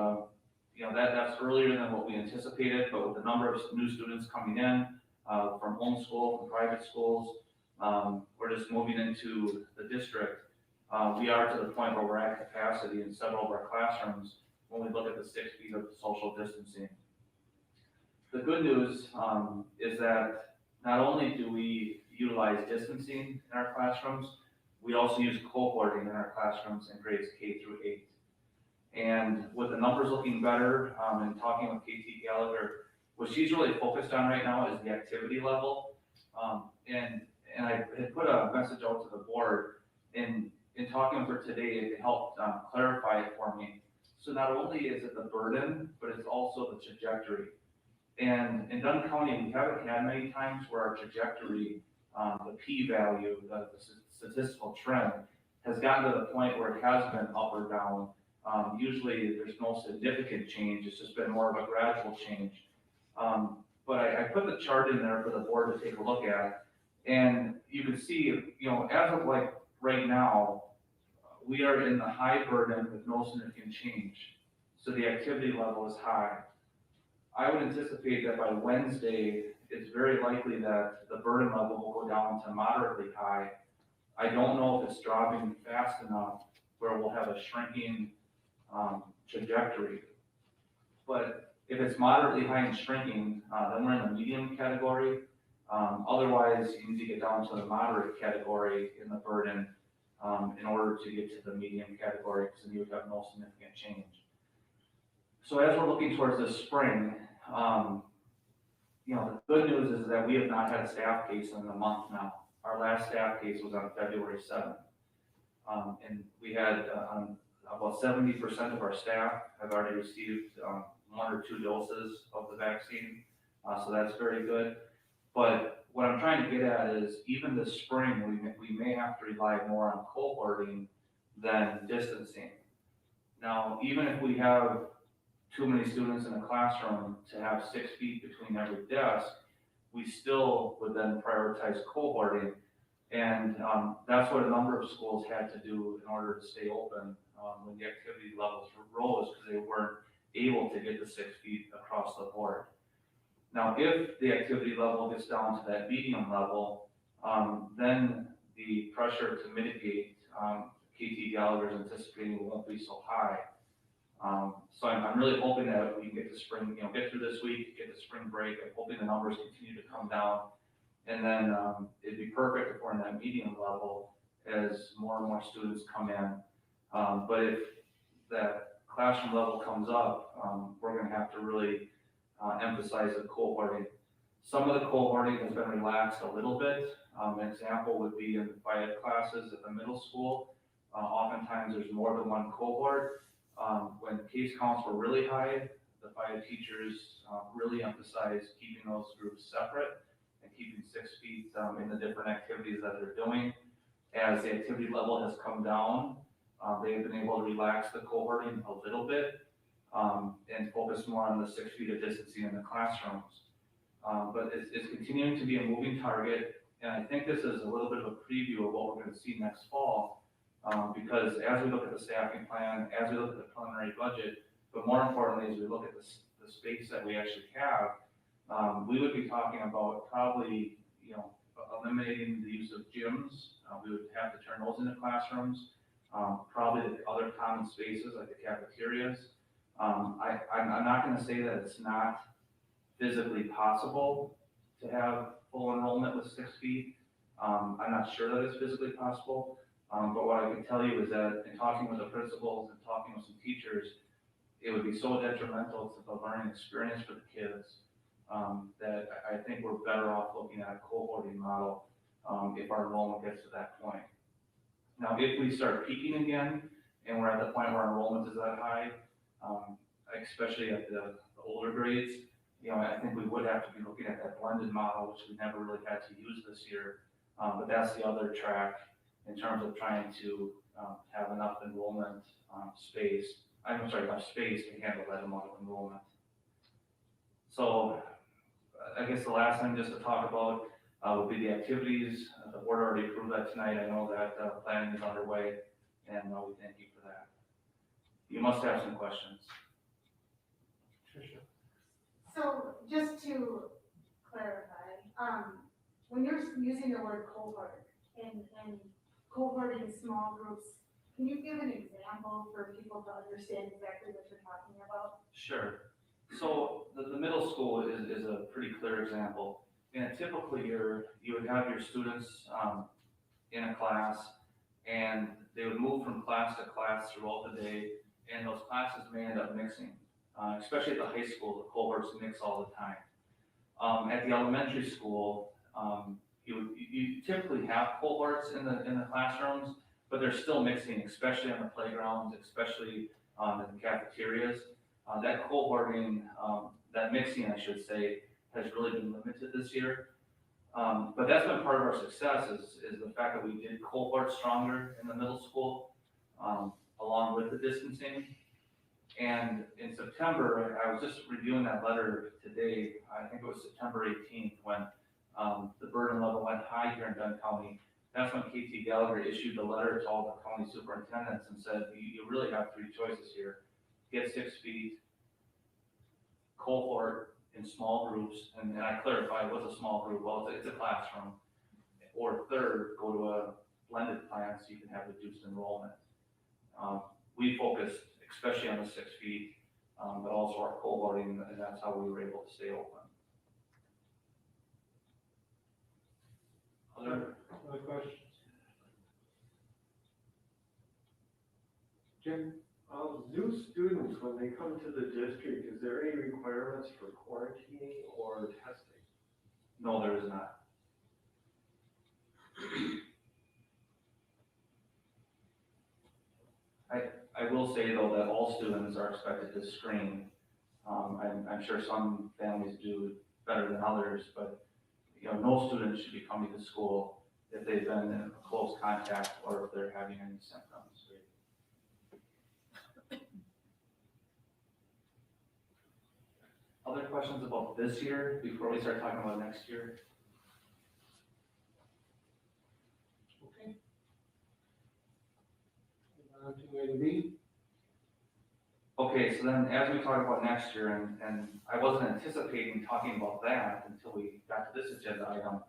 that's earlier than what we anticipated, but with the number of new students coming in from homeschool and private schools, we're just moving into the district. We are to the point where we're at capacity in several of our classrooms when we look at the 6 feet of social distancing. the good news, is that not only do we utilize distancing in our classrooms, we also use cohorting in our classrooms in grades K through 8. And with the numbers looking better, and talking with KT Gallagher, what she's really focused on right now is the activity level. And I had put a message out to the board, in talking with her today, it helped clarify it for me. So not only is it the burden, but it's also the trajectory. And in Dunn County, we haven't had many times where our trajectory, the p-value, the statistical trend, has gotten to the point where it has been up or down. Usually there's no significant change, it's just been more of a gradual change. But I put the chart in there for the board to take a look at, and you can see, as of like right now, we are in the high burden with no significant change. So the activity level is high. I would anticipate that by Wednesday, it's very likely that the burden level will go down to moderately high. I don't know if it's dropping fast enough where we'll have a shrinking trajectory. But if it's moderately high and shrinking, then we're in the medium category. Otherwise, you need to get down to the moderate category in the burden in order to get to the medium category, because then you would have no significant change. So as we're looking towards this spring, the good news is that we have not had a staff case in a month now. Our last staff case was on February 7th. And we had about 70% of our staff have already received 1 or 2 doses of the vaccine. So that's very good. But what I'm trying to get at is, even this spring, we may have to rely more on cohorting than distancing. Now, even if we have too many students in a classroom to have 6 feet between every desk, we still would then prioritize cohorting. And that's what a number of schools had to do in order to stay open when the activity levels rose, because they weren't able to get the 6 feet across the board. Now, if the activity level gets down to that medium level, then the pressure to mitigate KT Gallagher is anticipating won't be so high. So I'm really hoping that we can get the spring, get through this week, get the spring break. I'm hoping the numbers continue to come down. And then it'd be perfect if we're in that medium level as more and more students come in. But if that classroom level comes up, we're going to have to really emphasize the cohorting. Some of the cohorting has been relaxed a little bit. An example would be in the FIAD classes at the middle school. Oftentimes there's more than one cohort. When case counts were really high, the FIAD teachers really emphasized keeping those groups separate and keeping 6 feet in the different activities that they're doing. As the activity level has come down, they've been able to relax the cohorting a little bit and focus more on the 6 feet of distancing in the classrooms. But it's continuing to be a moving target, and I think this is a little bit of a preview of what we're going to see next fall, because as we look at the staffing plan, as we look at the preliminary budget, but more importantly, as we look at the space that we actually have, we would be talking about probably, eliminating the use of gyms. We would have to turn those into classrooms, probably the other common spaces like the cafeterias. I'm not going to say that it's not physically possible to have full enrollment with 6 feet. I'm not sure that it's physically possible, but what I can tell you is that in talking with the principals and talking with some teachers, it would be so detrimental to the learning experience for the kids that I think we're better off looking at a cohorting model if our enrollment gets to that point. Now, if we start peaking again and we're at the point where our enrollment is that high, especially at the older grades, I think we would have to be looking at that blended model, which we never really had to use this year. But that's the other track in terms of trying to have enough enrollment space. Enough space to handle that amount of enrollment. So I guess the last thing just to talk about would be the activities. The board already approved that tonight. I know that planning is underway, and we thank you for that. You must have some questions. Tricia. So just to clarify, when you're using the word cohort and cohorting small groups, can you give an example for people to understand exactly what you're talking about? Sure. So the middle school is a pretty clear example. In a typical year, you would have your students in a class, and they would move from class to class throughout the day, and those classes may end up mixing. Especially at the high school, the cohorts mix all the time. At the elementary school, you typically have cohorts in the classrooms, but they're still mixing, especially on the playgrounds, especially in the cafeterias. That cohorting, that mixing, I should say, has really been limited this year. But that's been part of our success is the fact that we did cohort stronger in the middle school, along with the distancing. And in September, I was just reviewing that letter today, I think it was September 18th, when the burden level went high here in Dunn County. That's when KT Gallagher issued a letter to all the county superintendents and said, you really have three choices here. Get 6 feet, cohort in small groups, and I clarified what's a small group, well, it's a classroom. Or third, go to a blended plan so you can have reduced enrollment. We focused especially on the 6 feet, but also our cohorting, and that's how we were able to stay open. Other questions? Jim? New students, when they come to the district, is there any requirements for quarantining or testing? No, there is not. I will say though that all students are expected to screen. I'm sure some families do better than others, but no student should be coming to school if they've been in close contact or if they're having any symptoms. Other questions about this year before we start talking about next year? Okay. On to item B. Okay, so then as we talk about next year, and I wasn't anticipating talking about that until we got to this agenda item,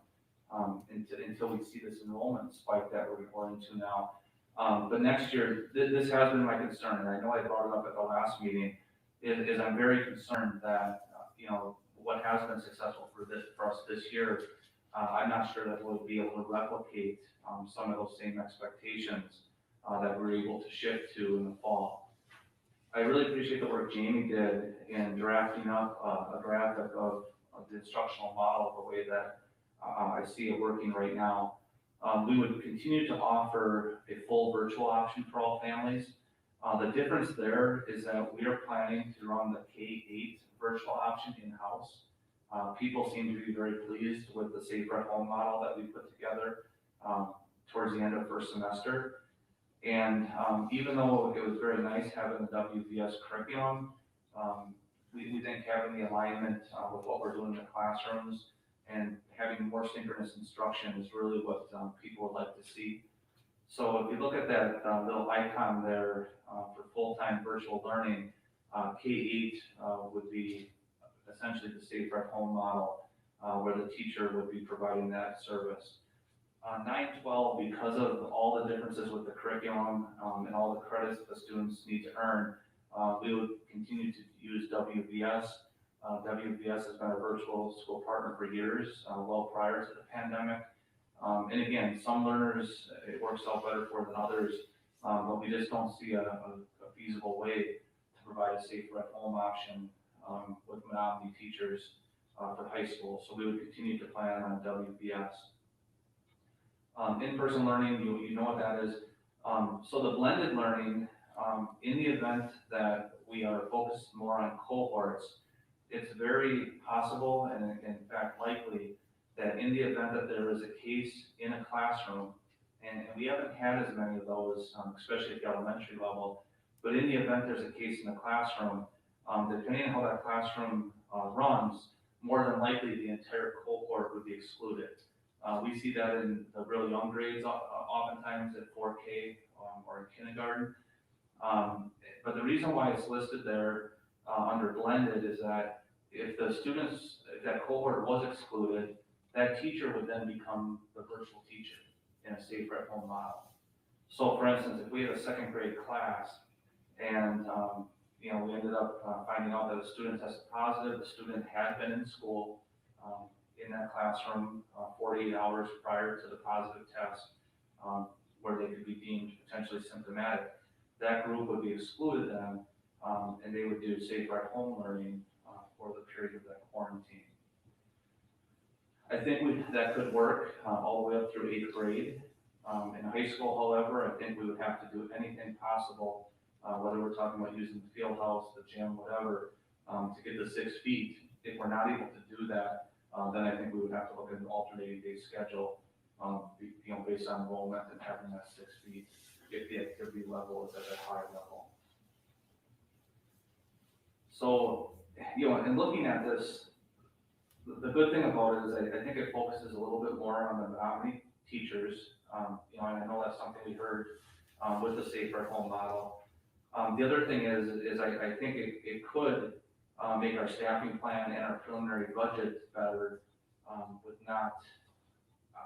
until we see this enrollment spike that we're going to now. But next year, this has been my concern, and I know I brought it up at the last meeting, is I'm very concerned that, what has been successful for us this year, I'm not sure that we'll be able to replicate some of those same expectations that we're able to shift to in the fall. I really appreciate the work Jamie did in drafting up a draft of the instructional model the way that I see it working right now. We would continue to offer a full virtual option for all families. The difference there is that we are planning to run the K-8 virtual option in-house. People seem to be very pleased with the Safer at Home model that we put together towards the end of first semester. And even though it was very nice having the WVS curriculum, we think having the alignment with what we're doing in the classrooms and having more synchronous instruction is really what people would like to see. So if you look at that little icon there for full-time virtual learning, K-8 would be essentially the Safer at Home model where the teacher would be providing that service. 9-12, because of all the differences with the curriculum and all the credits that the students need to earn, we would continue to use WVS. WVS has been a virtual school partner for years, well prior to the pandemic. And again, some learners, it works out better for than others, but we just don't see a feasible way to provide a Safer at Home option with Menomonie teachers for high school. So we would continue to plan on WVS. In-person learning, you know what that is. So the blended learning, in the event that we are focused more on cohorts, it's very possible and in fact likely that in the event that there is a case in a classroom, and we haven't had as many of those, especially at the elementary level, but in the event there's a case in the classroom, depending on how that classroom runs, more than likely the entire cohort would be excluded. We see that in the real young grades, oftentimes at 4K or in kindergarten. But the reason why it's listed there under blended is that if that cohort was excluded, that teacher would then become the virtual teacher in a Safer at Home model. So for instance, if we had a second grade class and we ended up finding out that a student tested positive. The student had been in school in that classroom 48 hours prior to the positive test, where they could be deemed potentially symptomatic. That group would be excluded then, and they would do safer at home learning for the period of that quarantine. I think that could work all the way up through 8th grade. In high school, however, I think we would have to do anything possible, whether we're talking about using the field house, the gym, whatever, to get the 6 feet. If we're not able to do that, then I think we would have to look at an alternating day schedule, based on enrollment and having that 6 feet if the activity level is at a high level. So, in looking at this, the good thing about it is I think it focuses a little bit more on the Menomonie teachers. And I know that's something we heard with the safer home model. The other thing is I think it could make our staffing plan and our preliminary budget better with not,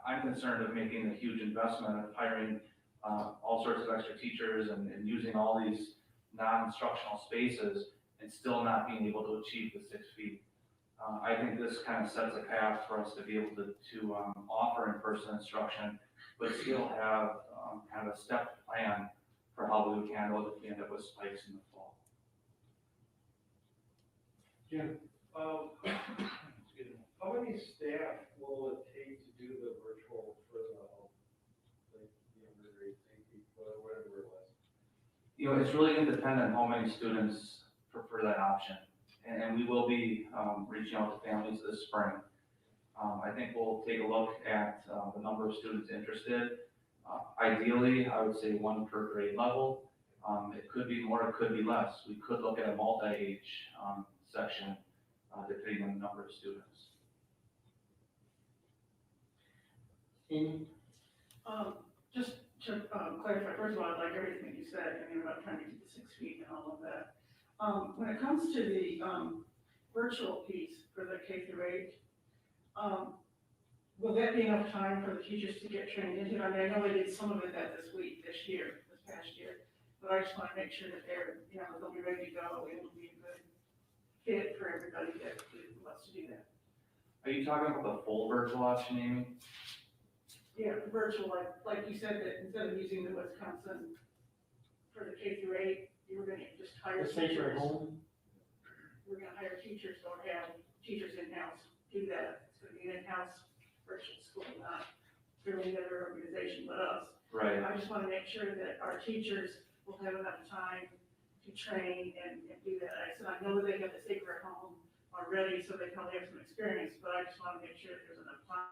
I'm concerned of making a huge investment of hiring all sorts of extra teachers and using all these non-instructional spaces and still not being able to achieve the 6 feet. I think this kind of sets a path for us to be able to offer in-person instruction, but still have kind of a stepped plan for how we would handle it if we end up with spikes in the fall. Jim? Excuse me. How many staff will it take to do the virtual for the younger grade safety, whatever it was? It's really independent how many students prefer that option. And we will be reaching out to families this spring. I think we'll take a look at the number of students interested. Ideally, I would say 1 per grade level. It could be more, it could be less. We could look at a multi-age section, depending on the number of students. Amy? Just to clarify, first of all, I like everything you said, about trying to keep the 6 feet and all of that. When it comes to the virtual piece for the K through 8, will that be enough time for the teachers to get trained into it? I know they did some of it this past year, but I just want to make sure that they'll be ready to go and it'll be a good fit for everybody that wants to do that. Are you talking about the full virtual option, Amy? Yeah, the virtual, like you said, that instead of using the Wisconsin for the K through 8, you were gonna just hire The safer teachers. at home? We're gonna hire teachers, or have teachers in-house do that. It's gonna be an in-house virtual school, not through any other organization but us. Right. I just wanna make sure that our teachers will have enough time to train and do that. I said, I know that they have the safer at home already, so they probably have some experience, but I just wanna make sure that there's enough time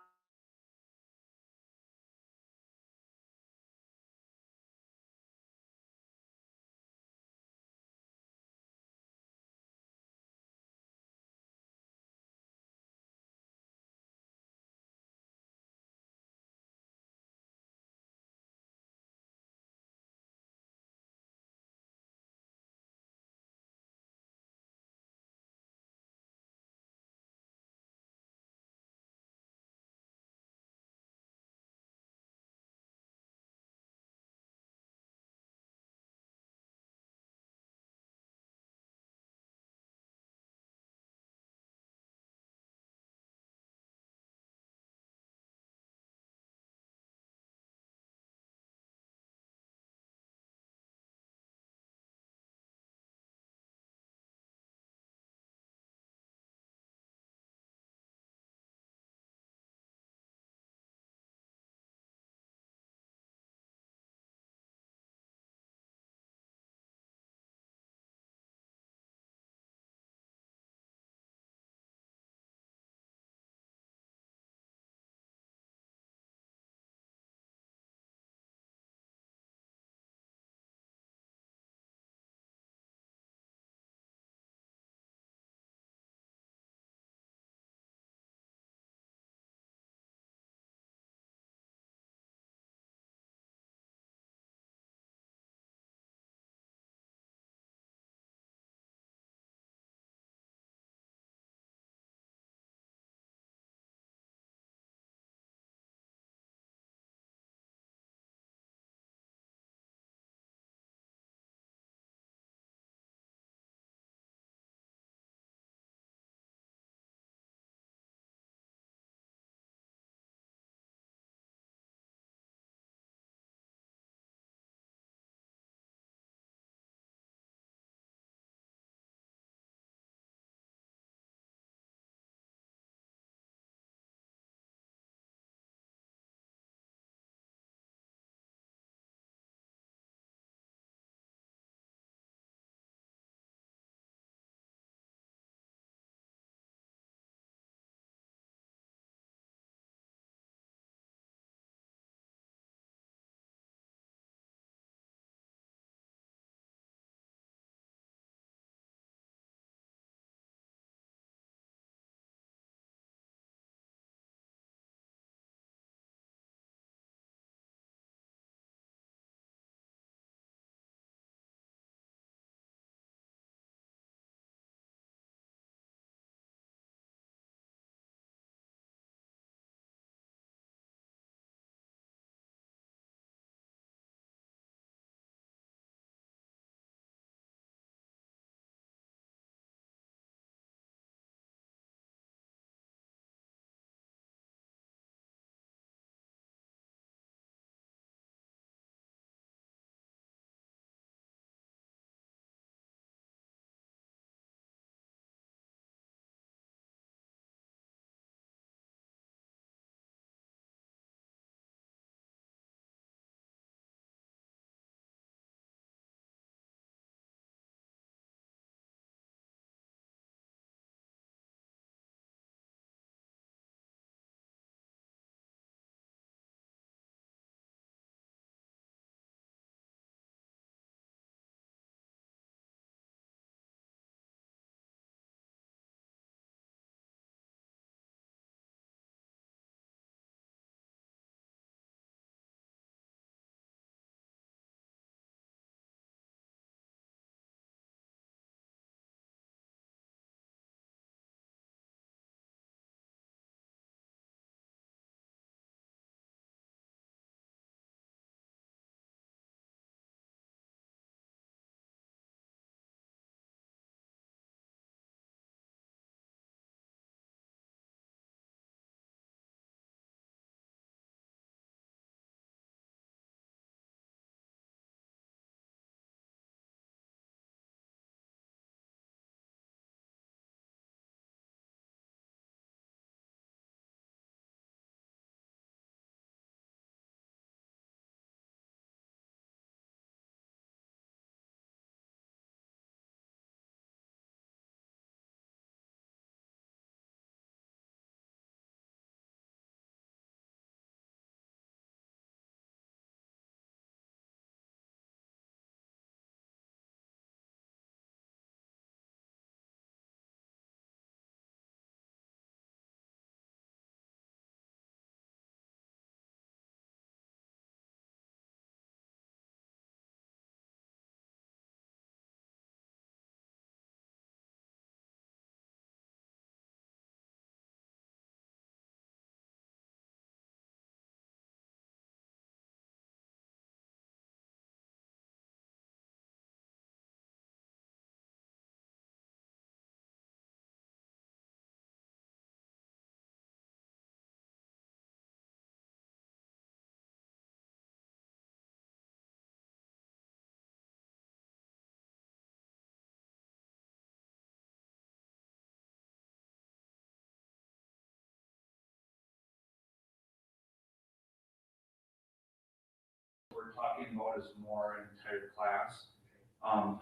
talking about is more an entire class.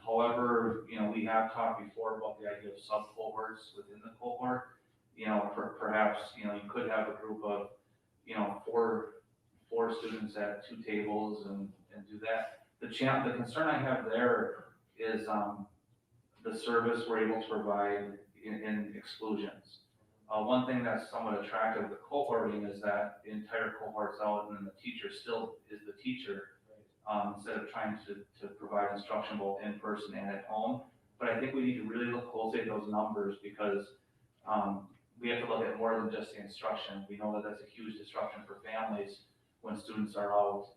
However, we have talked before about the idea of sub-cohorts within the cohort. Perhaps, you could have a group of, four students at two tables and do that. The concern I have there is, the service we're able to provide in exclusions. One thing that's somewhat attractive with cohorting is that the entire cohort's out and then the teacher still is the teacher, instead of trying to provide instruction both in person and at home. But I think we need to really look closely at those numbers because we have to look at more than just the instruction. We know that that's a huge disruption for families when students are out.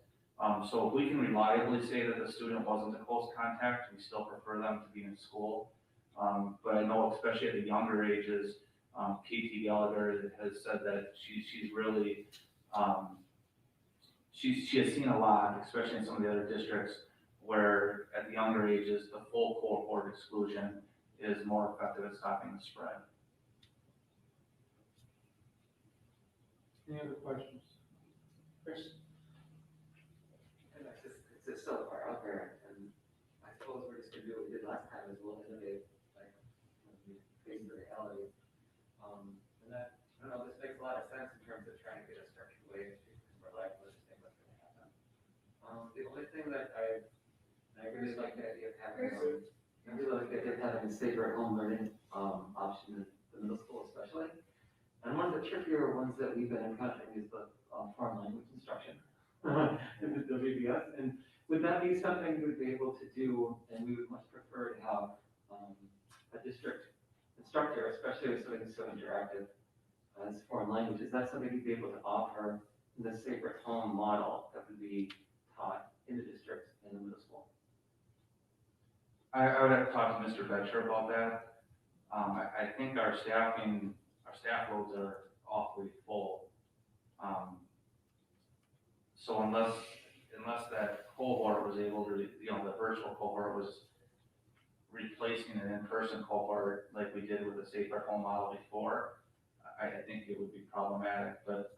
So if we can reliably say that the student wasn't a close contact, we still prefer them to be in school. But I know especially at the younger ages, KT Gallagher has said that she's really, she has seen a lot, especially in some of the other districts, where at the younger ages, the full cohort exclusion is more effective at stopping the spread. Any other questions? Chris? And it's just so far out there, and I suppose we're just gonna do what we did last time, is we'll innovate, like, when we face the reality. And that, I don't know, this makes a lot of sense in terms of trying to get a structured way to be more likely to think what's gonna happen. The only thing that I really like the idea of having, I really like the idea of having a safer at home learning, option in the middle school especially. And one of the trickier ones that we've been encountering is the foreign language instruction, the WBS. And would that be something we would be able to do, and we would much prefer to have a district instructor, especially with something so interactive as foreign language? Is that something you'd be able to offer in the safer at home model that would be taught in the district in the middle school? I would have to talk to Mr. Betcher about that. I think our staff loads are awfully full. So unless that cohort was able to, the virtual cohort was replacing an in-person cohort like we did with the safer home model before, I think it would be problematic, but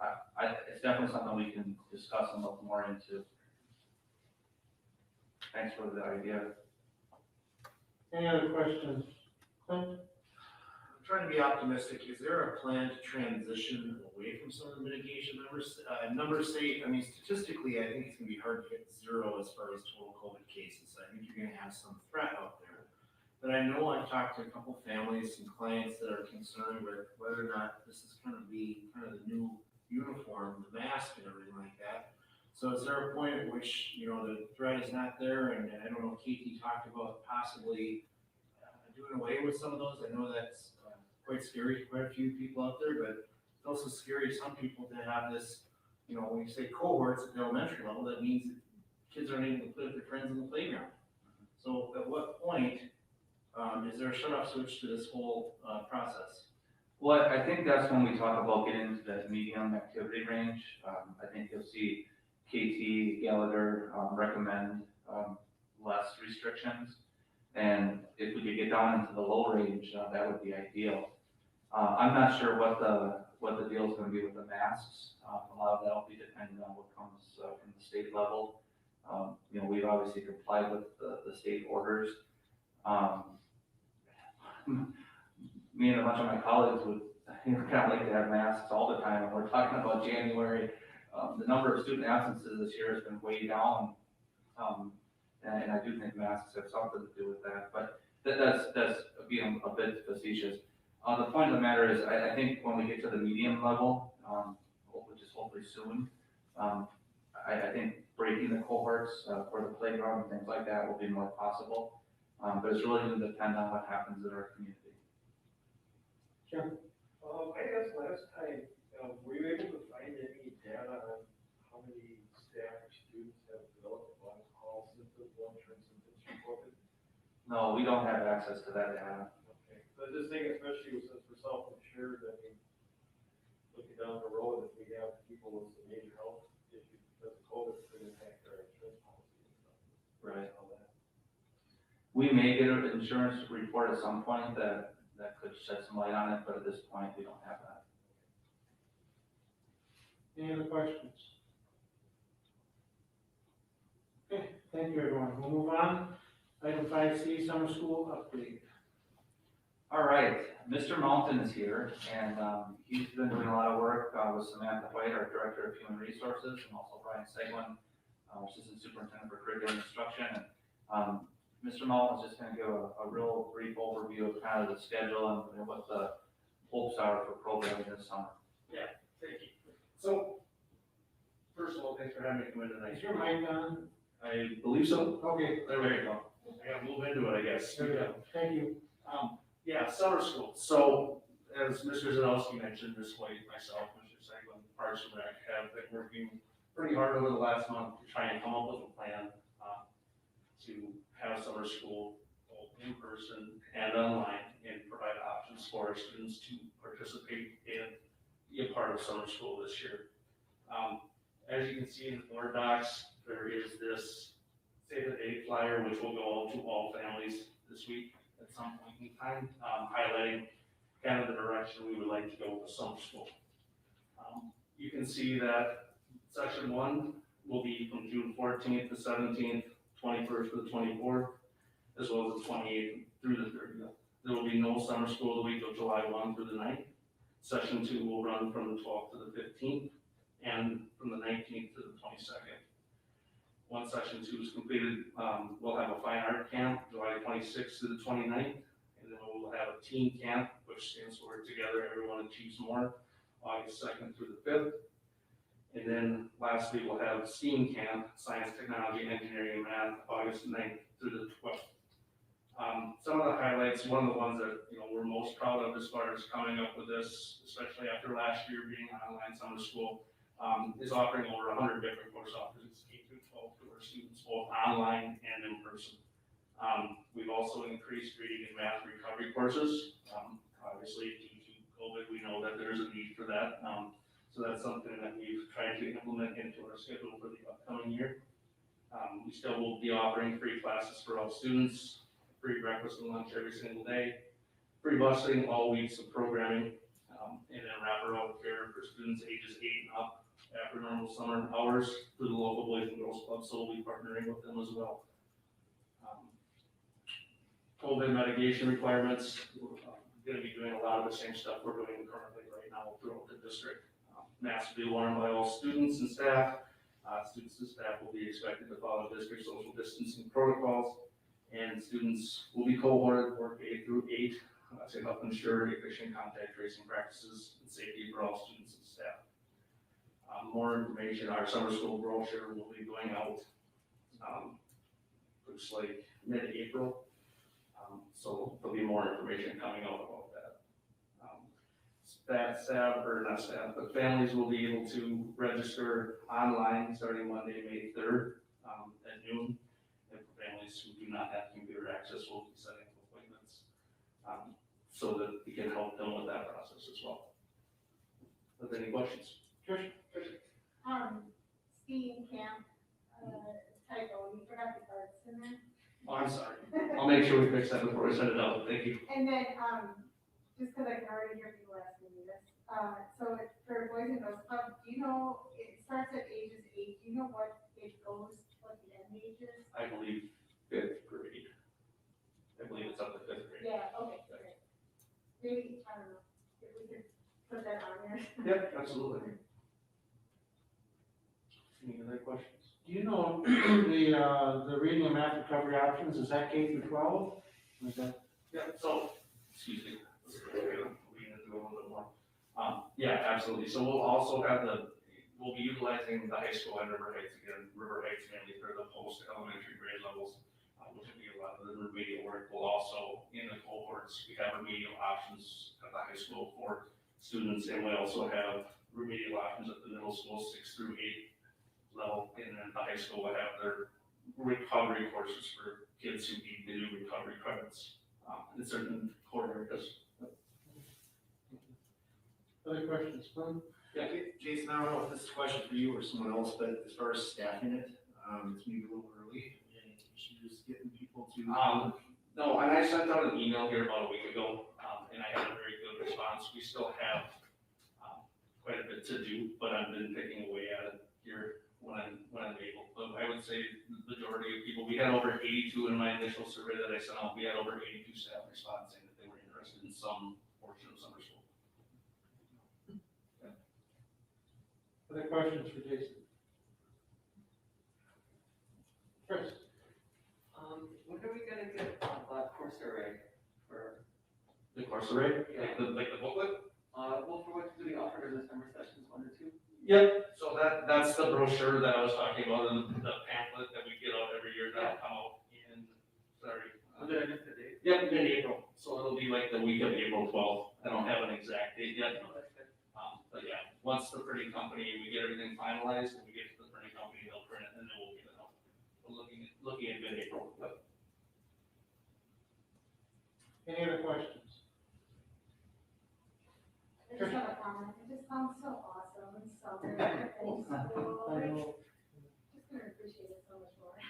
it's definitely something we can discuss and look more into. Thanks for the idea. Any other questions? Clint? I'm trying to be optimistic. Is there a plan to transition away from some of the mitigation numbers? Numbers say, statistically, I think it's gonna be hard to hit zero as far as total COVID cases. I think you're gonna have some threat out there. But I know I've talked to a couple families and clients that are concerned with whether or not this is gonna be kind of the new uniform, the mask and everything like that. So is there a point at which, the threat is not there? And I don't know, Katie talked about possibly doing away with some of those. I know that's quite scary to quite a few people out there, but it's also scary to some people to have this, when you say cohorts at the elementary level, that means that kids aren't able to play with their friends in the playground. So at what point is there a shut-off switch to this whole process? Well, I think that's when we talk about getting into that medium activity range. I think you'll see KT Gallagher recommend less restrictions. And if we could get down into the low range, that would be ideal. I'm not sure what the deal is going to be with the masks. A lot of that will be dependent on what comes from the state level. We've obviously complied with the state orders. Me and a bunch of my colleagues would kind of like to have masks all the time, and we're talking about January. The number of student absences this year has been way down, and I do think masks have something to do with that, but that's being a bit facetious. The point of the matter is, I think when we get to the medium level, which is hopefully soon, I think breaking the cohorts for the playground and things like that will be more possible, but it's really going to depend on what happens in our community. Jim? I guess last time, were you able to find any data on how many staff or students have developed long-haul symptoms, long-term symptoms from COVID? No, we don't have access to that data. Okay, so I just think especially since we're self-insured, looking down the road, if we have people with some major health issues because of COVID, it could impact our insurance policy and stuff. Right. All that. We may get an insurance report at some point that could shed some light on it, but at this point, we don't have that. Any other questions? Thank you, everyone. We'll move on. Item 5C, summer school update. All right, Mr. Mountain is here, and he's been doing a lot of work with Samantha White, our Director of Human Resources, and also Brian Seguin, Assistant Superintendent for Curriculum Instruction. And Mr. Mountain is just going to give a real brief overview of kind of the schedule and what the hopes are for programming this summer. Thank you. So, first of all, thanks for having me come in tonight. Is your mic on? I believe so. Okay, There we go. I gotta move into it, I guess. there we go. Thank you. Yeah, summer school. So, as Mr. Zanowski mentioned, this way, myself, Mr. Seguin, Parks and Rec, have been working pretty hard over the last month to try and come up with a plan to have summer school both in person and online and provide options for our students to participate and be a part of summer school this year. As you can see in the board docs, there is this save the date flyer, which will go out to all families this week at some point in time, highlighting kind of the direction we would like to go with summer school. You can see that section 1 will be from June 14th to 17th, 21st to the 24th, as well as the 28th through the 30th. There will be no summer school the week of July 1 through the 9th. Session 2 will run from the 12th to the 15th, and from the 19th to the 22nd. Once session 2 is completed, we'll have a fine art camp, July 26th to the 29th, and then we'll have a teen camp, which stands for Together Everyone Achieves More, August 2nd through the 5th. And then lastly, we'll have STEAM camp, Science, Technology, Engineering, and Math, August 9th through the 12th. Some of the highlights, one of the ones that we're most proud of as far as coming up with this, especially after last year being online summer school, is offering over 100 different course offerings, K through 12, to our students, both online and in person. We've also increased reading and math recovery courses. Obviously, due to COVID, we know that there's a need for that. So that's something that we've tried to implement into our schedule for the upcoming year. We still will be offering free classes for all students, free breakfast and lunch every single day, free busing, all weeks of programming, and then wraparound care for students ages 8 and up after normal summer hours through the local Boys and Girls Club, so we'll be partnering with them as well. COVID mitigation requirements, we're going to be doing a lot of the same stuff we're doing currently right now throughout the district. Masks will be worn by all students and staff. Students and staff will be expected to follow district social distancing protocols, and students will be cohorted for K through 8 to help ensure efficient contact tracing practices and safety for all students and staff. More information, our summer school brochure will be going out, looks like mid-April. So there'll be more information coming out about that. But families will be able to register online starting Monday, May 3rd at noon. And for families who do not have computer access, we'll be setting up appointments so that we can help them with that process as well. Are there any questions? Trish? STEAM camp, typo, you forgot the parts in there. Oh, I'm sorry. I'll make sure we fix that before we send it out. Thank you. And then, just because I can already hear people asking me this, so for Boys and Girls Club, do you know, it starts at ages 8, do you know what it goes, what the end age is? I believe 5th grade. I believe it's up to 5th grade. Yeah, okay, okay. Maybe, I don't know, if we could put that on there. Yep, absolutely. Any other questions? Do you know the reading and math recovery options, is that K through 12? Is that? Yeah, so, excuse me, we need to go a little bit more. Yeah, absolutely. So we'll also have we'll be utilizing the high school and River Heights again, River Heights mainly for the post-elementary grade levels, which will be a lot of the remedial work. We'll also, in the cohorts, we have remedial options at the high school for students, and we also have remedial options at the middle school, 6 through 8 level, and then the high school will have their recovery courses for kids who need to do recovery credits in certain core areas. Other questions, Glenn? Yeah, Jason, I don't know if this is a question for you or someone else, but as far as staffing it, it's maybe a little early. Any issues getting people to? No, and I sent out an email here about a week ago, and I had a very good response. We still have quite a bit to do, but I've been picking away at it here when I'm able. But I would say the majority of people. We had over 82 in my initial survey that I sent out. We had over 82 staff respond saying that they were interested in some portion of summer school. Other questions for Jason? Chris? When are we gonna get a course array for, The course array, like the booklet? well, for what do we offer in the summer sessions, 1 or 2? Yep. So that's the brochure that I was talking about, and the pamphlet that we get out every year that'll come out in, sorry. Did I miss the date? Yep, in April, so it'll be like the week of April 12th. I don't have an exact date yet. Oh, that's good. But yeah, once the printing company, we get everything finalized, and we get to the printing company, they'll print it, and then we'll get it out. We're looking at mid-April, but. Any other questions? I just have a comment, it just sounds so awesome and so good, and school, like, just gonna appreciate it so much more.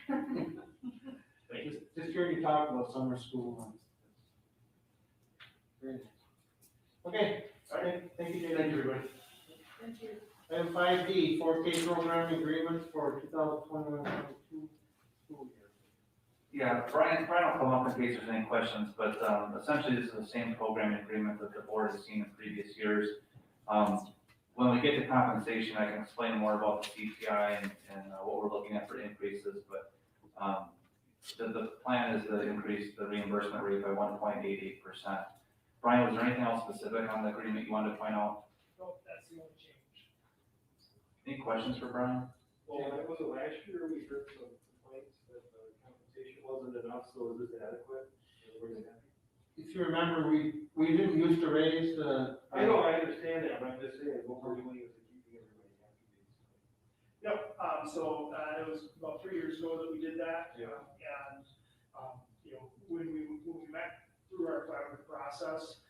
Just hearing you talk about summer school. Very nice. Okay, thank you, Jason. Thank you, everybody. Thank you. Item 5D, 4K programming agreements for 2021-22 school year. Yeah, Brian will come up in case there's any questions, but essentially this is the same programming agreement that the board has seen in previous years. When we get to compensation, I can explain more about the CPI and what we're looking at for increases, but the plan is to increase the reimbursement rate by 1.88%. Brian, was there anything else specific on the agreement you wanted to point out? No, that's the only change. Any questions for Brian? Well, that was last year, we heard some complaints that the compensation wasn't enough, so is this adequate? Everybody happy? If you remember, we didn't used to raise the. I know, I understand that, but I'm just saying, what we're doing is keeping everybody happy. Yep, so, it was about 3 years ago that we did that. Yeah. And, you know, when we met through our collaborative process,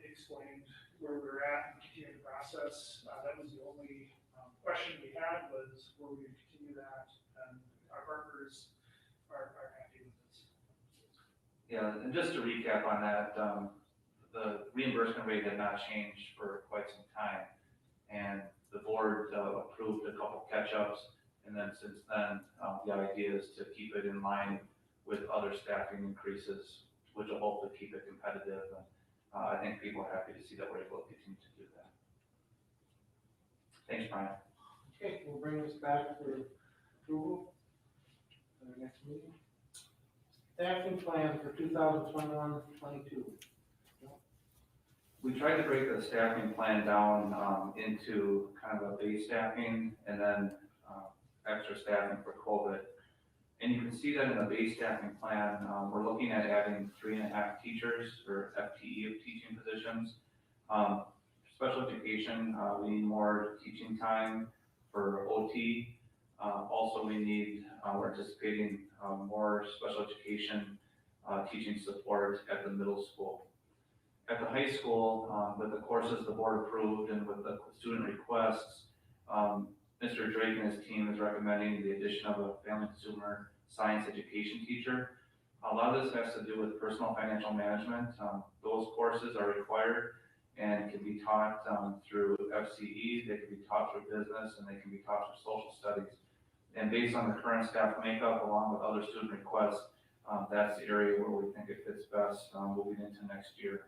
explained where we were at and continued the process. That was the only, question we had was, were we to continue that? And our partners are happy with this. Yeah, and just to recap on that, the reimbursement rate had not changed for quite some time. And the board approved a couple catch-ups, and then since then, the idea is to keep it in line with other staffing increases, which will hopefully keep it competitive. And I think people are happy to see that we're able to continue to do that. Thanks, Brian. Okay, we'll bring this back for approval at our next meeting. Staffing plan for 2021-22. We tried to break the staffing plan down into kind of a base staffing and then extra staffing for COVID. And you can see that in the base staffing plan, we're looking at adding 3.5 teachers or FTE of teaching positions. Special education, we need more teaching time for OT. Also, we're anticipating more special education teaching support at the middle school. At the high school, with the courses the board approved and with the student requests, Mr. Drake and his team is recommending the addition of a family consumer science education teacher. A lot of this has to do with personal financial management. Those courses are required and can be taught through FCE, they can be taught through business, and they can be taught through social studies. And based on the current staff makeup, along with other student requests, that's the area where we think it fits best moving into next year.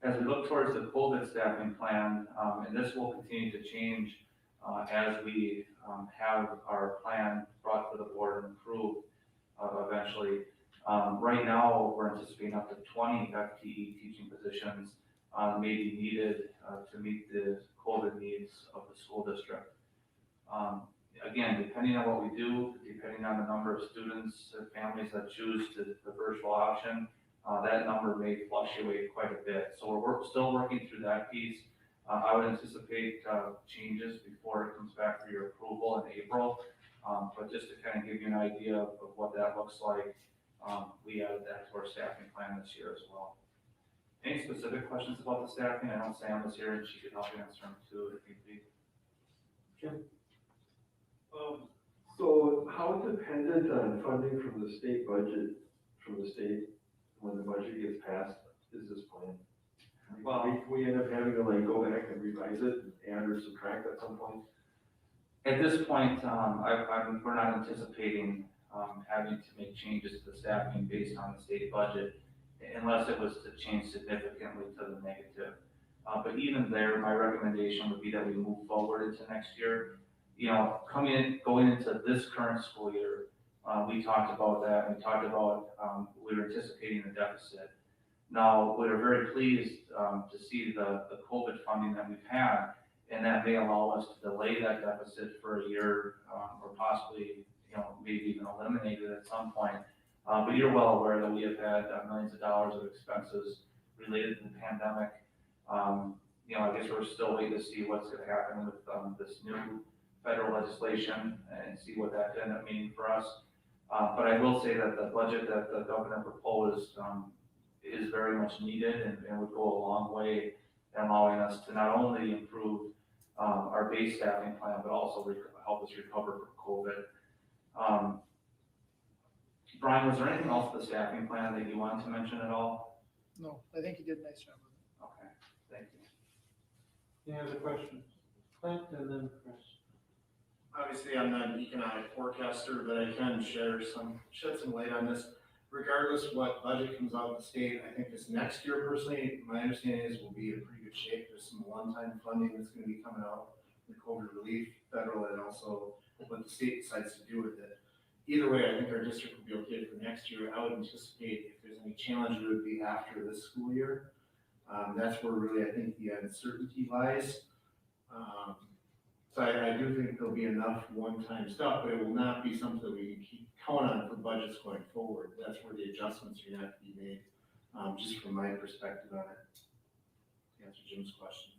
As we look towards the COVID staffing plan, and this will continue to change as we have our plan brought to the board and approved eventually. Right now, we're anticipating up to 20 FTE teaching positions may be needed to meet the COVID needs of the school district. Again, depending on what we do, depending on the number of students and families that choose the virtual option, that number may fluctuate quite a bit. So we're still working through that piece. I would anticipate changes before it comes back for your approval in April. But just to kind of give you an idea of what that looks like, we added that to our staffing plan this year as well. Any specific questions about the staffing? I know Sam was here and she could help you answer them too if need be. Jim? So how dependent on funding from the state budget, from the state, when the budget gets passed, is this plan? Well, We end up having to like go back and revise it and add or subtract at some point? At this point, we're not anticipating, having to make changes to the staffing based on the state budget, unless it was to change significantly to the negative. But even there, my recommendation would be that we move forward into next year. You know, going into this current school year, we talked about that, and we talked about, we were anticipating a deficit. Now, we're very pleased, to see the COVID funding that we've had, and that may allow us to delay that deficit for a year, or possibly, you know, maybe even eliminate it at some point. But you're well aware that we have had millions of dollars of expenses related to the pandemic. You know, I guess we're still waiting to see what's gonna happen with, this new federal legislation and see what that end up meaning for us. But I will say that the budget that the governor proposed, is very much needed and would go a long way in allowing us to not only improve, our base staffing plan, but also help us recover from COVID. Brian, was there anything else to the staffing plan that you wanted to mention at all? No, I think you did a nice job with it. Okay, thank you. Any other questions? Clint and then Chris. Obviously, I'm not an economic forecaster, but I can shed some light on this. Regardless of what budget comes out of the state, I think this next year personally, my understanding is we'll be in pretty good shape. There's some one-time funding that's gonna be coming out, the COVID relief, federal, and also what the state decides to do with it. Either way, I think our district will be okay for next year. I would anticipate if there's any challenge, it would be after this school year. That's where really I think the uncertainty lies. So I do think there'll be enough one-time stuff, but it will not be something that we can keep counting on for budgets going forward. That's where the adjustments are gonna have to be made, just from my perspective on it. To answer Jim's question.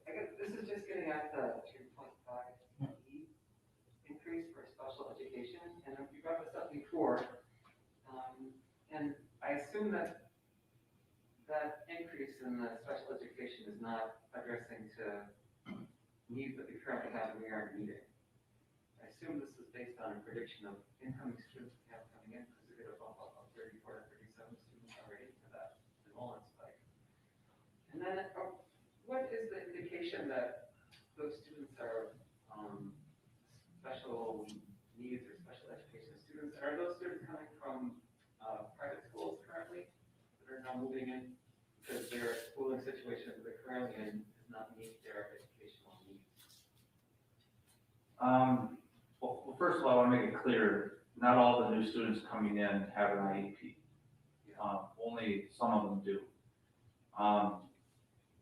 I guess this is just getting at the 2.5 increase for special education, and you brought this up before. And I assume that that increase in the special education is not addressing to needs that we currently have and we aren't meeting. I assume this is based on a prediction of incoming students we have coming in, because we're gonna bump up 34 to 37 students already for that enrollment spike. And then what is the indication that those students are special needs or special education students? Are those students coming from private schools currently that are now moving in because their schooling situation that they're currently in does not meet their educational needs? Well, first of all, I want to make it clear, not all the new students coming in have an IEP. Only some of them do.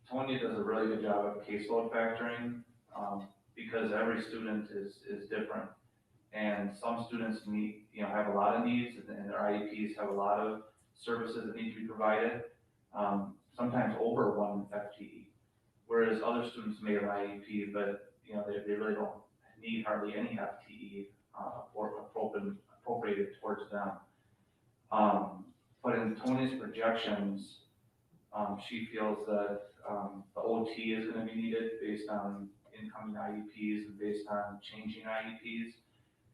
Tony does a really good job of caseload factoring, because every student is different. And some students have a lot of needs, and their IEPs have a lot of services that need to be provided, sometimes over one FTE. Whereas other students may have an IEP, but they really don't need hardly any FTE or appropriated towards them. But in Tony's projections, she feels that the OT is going to be needed based on incoming IEPs and based on changing IEPs.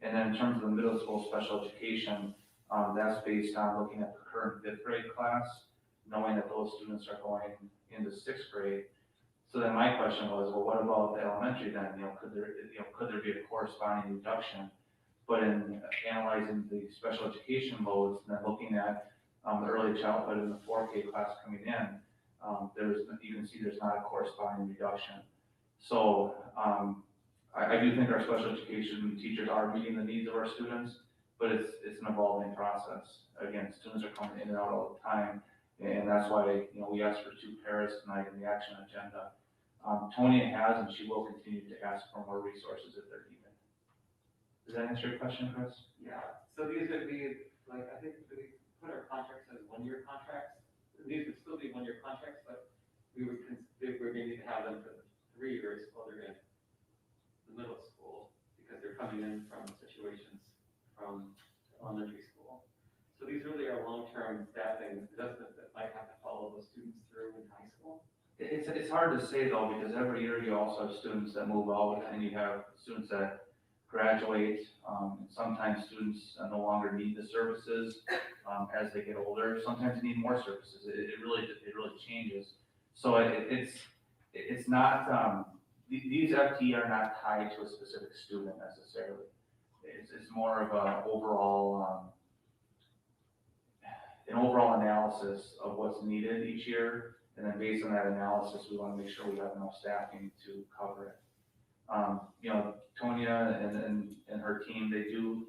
And then in terms of the middle school special education, that's based on looking at the current 5th grade class, knowing that those students are going into 6th grade. So then my question was, well, what about the elementary then? Could there be a corresponding reduction? But in analyzing the special education loads and then looking at the early childhood and the 4K class coming in, you can see there's not a corresponding reduction. So I do think our special education teachers are meeting the needs of our students, but it's an evolving process. Again, students are coming in and out all the time, and that's why we asked for 2 paras tonight in the action agenda. Tony has, and she will continue to ask for more resources if they're needed. Does that answer your question, Chris? Yeah, so these would be, like, I think we put our contracts as 1-year contracts. These would still be 1-year contracts, but we're going to need to have them for 3 years while they're in the middle school, because they're coming in from situations from elementary school. So these really are long-term staffing adjustments that might have to follow those students through in high school. It's hard to say though, because every year you also have students that move out and you have students that graduate. Sometimes students no longer need the services as they get older. Sometimes they need more services. It really changes. So it's not these FTE are not tied to a specific student necessarily. It's more of an overall analysis of what's needed each year. And then based on that analysis, we want to make sure we have enough staffing to cover it. You know, Tonya and her team, they do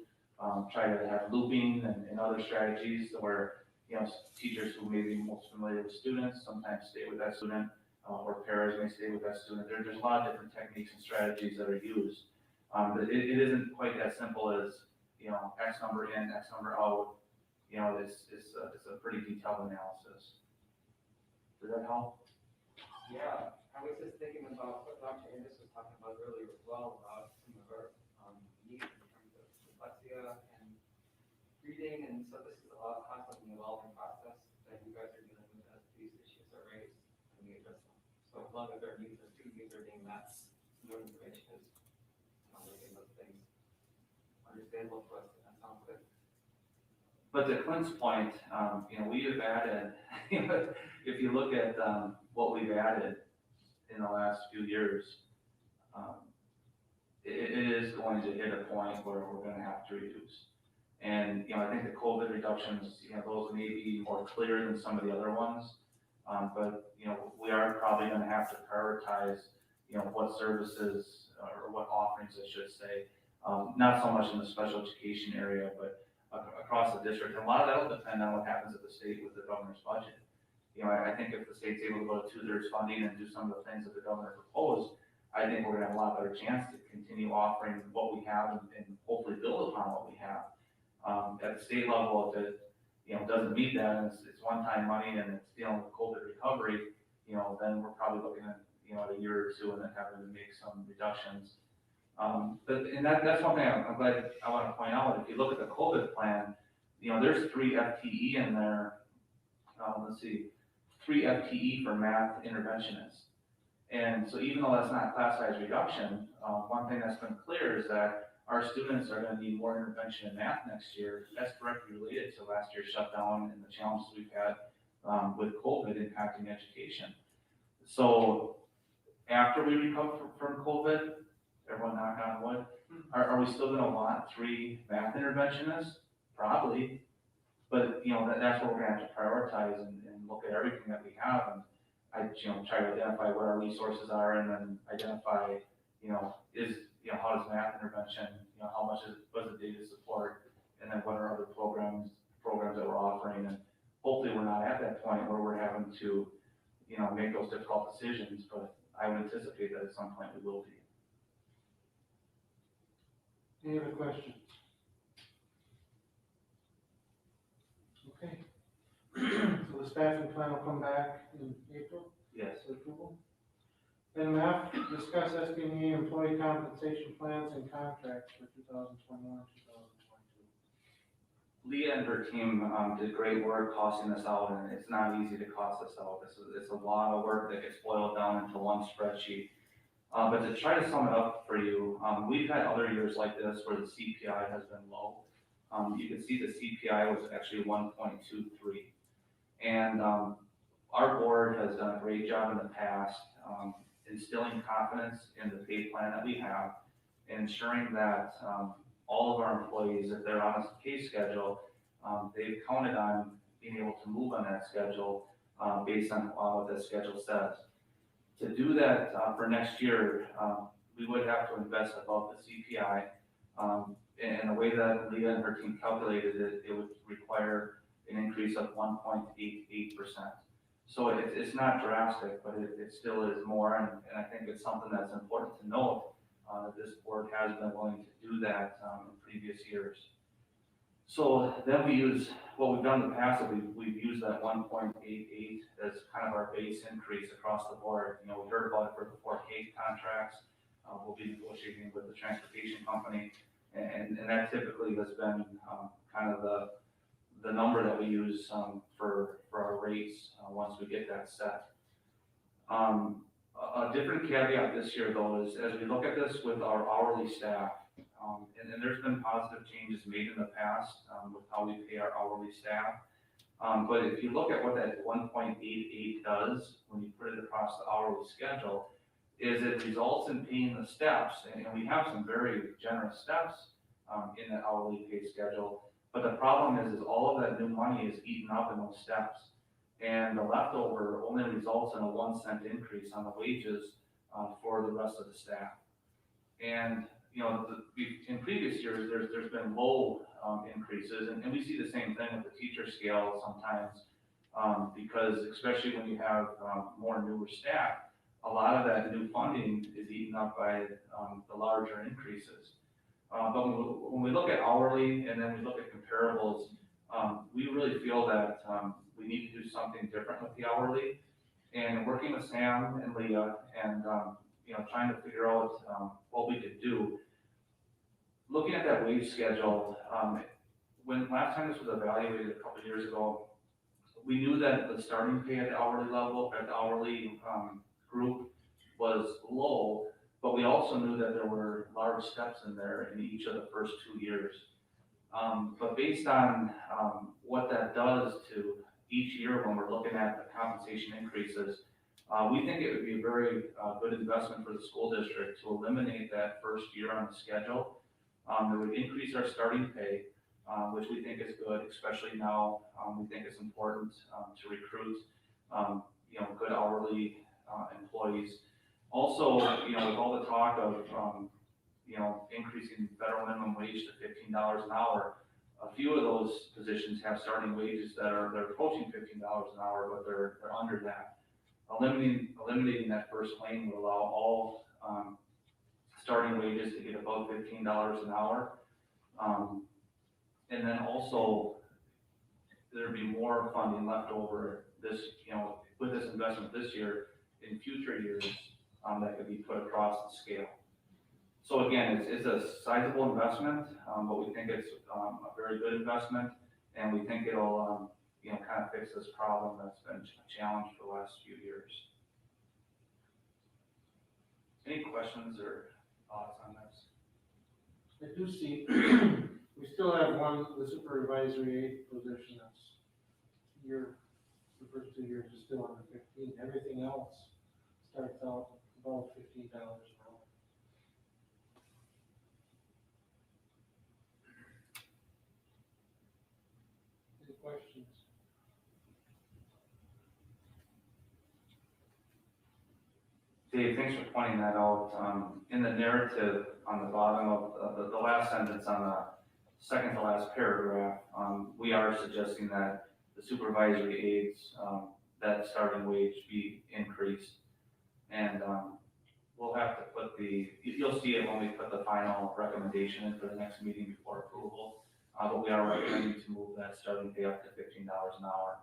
try to have looping and other strategies where, you know, teachers who may be most familiar with students sometimes stay with that student, or paras may stay with that student. There's a lot of different techniques and strategies that are used. But it isn't quite that simple as, you know, X number in, X number out. You know, it's a pretty detailed analysis. Does that help? Yeah, I was just thinking about what Dr. Anderson was talking about earlier as well, about some of our needs in terms of dyslexia and reading, and so this is a constantly evolving process that you guys are dealing with as these issues are raised, and we address them. So as long as our needs, our student needs are being met, no information is, making those things understandable to us, and that sounds good. But to Clint's point, you know, we have added, if you look at what we've added in the last few years, it is going to hit a point where we're going to have to reduce. And, you know, I think the COVID reductions, you know, those may be more clear than some of the other ones. But, you know, we are probably going to have to prioritize, you know, what services or what offerings, I should say, not so much in the special education area, but across the district. And a lot of that will depend on what happens at the state with the governor's budget. You know, I think if the state's able to go to 2/3 funding and do some of the things that the governor proposed, I think we're gonna have a lot better chance to continue offering what we have and hopefully build upon what we have. At the state level, if it, you know, doesn't meet that and it's one-time money and it's dealing with COVID recovery, you know, then we're probably looking at, you know, a year or two and then having to make some reductions. And that's one thing I'm glad I want to point out. If you look at the COVID plan, you know, there's 3 FTE in there. Let's see, 3 FTE for math interventionists. And so even though that's not class size reduction, one thing that's been clear is that our students are going to need more intervention in math next year. That's directly related to last year's shutdown and the challenges we've had with COVID impacting education. So after we recover from COVID, everyone knock on wood, are we still going to want 3 math interventionists? Probably. But, you know, that's what we're going to have to prioritize and look at everything that we have. And I, you know, try to identify what our resources are and then identify, you know, how does math intervention, you know, how much was the data support, and then what are other programs that we're offering. And hopefully we're not at that point where we're having to, you know, make those difficult decisions, but I would anticipate that at some point we will be. Any other questions? Okay. So the staffing plan will come back in April Yes. for approval. Item F, discuss SBME employee compensation plans and contracts for 2021, 2022. Leah and her team did great work costing this out, and it's not easy to cost this out. It's a lot of work that gets boiled down into one spreadsheet. But to try to sum it up for you, we've had other years like this where the CPI has been low. You can see the CPI was actually 1.23. And our board has done a great job in the past instilling confidence in the pay plan that we have, ensuring that all of our employees, if they're on a pay schedule, they've counted on being able to move on that schedule based on what that schedule says. To do that for next year, we would have to invest above the CPI. And the way that Leah and her team calculated it, it would require an increase of 1.88%. So it's not drastic, but it still is more, and I think it's something that's important to note that this board has been willing to do that in previous years. So then what we've done in the past, is we've used that 1.88 as kind of our base increase across the board. You know, we heard about it for the 4K contracts. We'll be negotiating with the transportation company, and that typically has been kind of the number that we use for our rates once we get that set. A different caveat this year, though, is as we look at this with our hourly staff, and there's been positive changes made in the past with how we pay our hourly staff. But if you look at what that 1.88 does, when you put it across the hourly schedule, is it results in paying the steps, and we have some very generous steps in the hourly pay schedule. But the problem is all of that new money is eaten up in those steps. And the leftover only results in a 1 cent increase on the wages for the rest of the staff. And, in previous years, there's been low increases, and we see the same thing with the teacher scale sometimes, because especially when you have more newer staff, a lot of that new funding is eaten up by the larger increases. But when we look at hourly and then we look at comparables, we really feel that we need to do something different with the hourly. And working with Sam and Leah and, trying to figure out what we could do. Looking at that wage schedule, when last time this was evaluated a couple of years ago, we knew that the starting pay at the hourly level, at the hourly group was low, but we also knew that there were large steps in there in each of the first 2 years. But based on what that does to each year when we're looking at the compensation increases, we think it would be a very good investment for the school district to eliminate that first year on the schedule. It would increase our starting pay, which we think is good, especially now. We think it's important to recruit, good hourly employees. Also, with all the talk of, increasing federal minimum wage to $15 an hour, a few of those positions have starting wages they're approaching $15 an hour, but they're under that. Eliminating that first lane would allow all starting wages to get above $15 an hour. And then also, there'd be more funding left over this, with this investment this year, in future years, that could be put across the scale. So again, it's a sizable investment, but we think it's a very good investment, and we think it'll, kind of fix this problem that's been a challenge for the last few years. Any questions or thoughts on this? I do see, we still have the supervisory aid position that's the first 2 years is still under 15. Everything else starts out above $15 an hour. Any questions? Dave, thanks for pointing that out. In the narrative on the bottom of the last sentence on the second to last paragraph, we are suggesting that the supervisory aides, that starting wage be increased. And we'll have to put you'll see it when we put the final recommendation in for the next meeting before approval. But we are recommending to move that starting pay up to $15 an hour.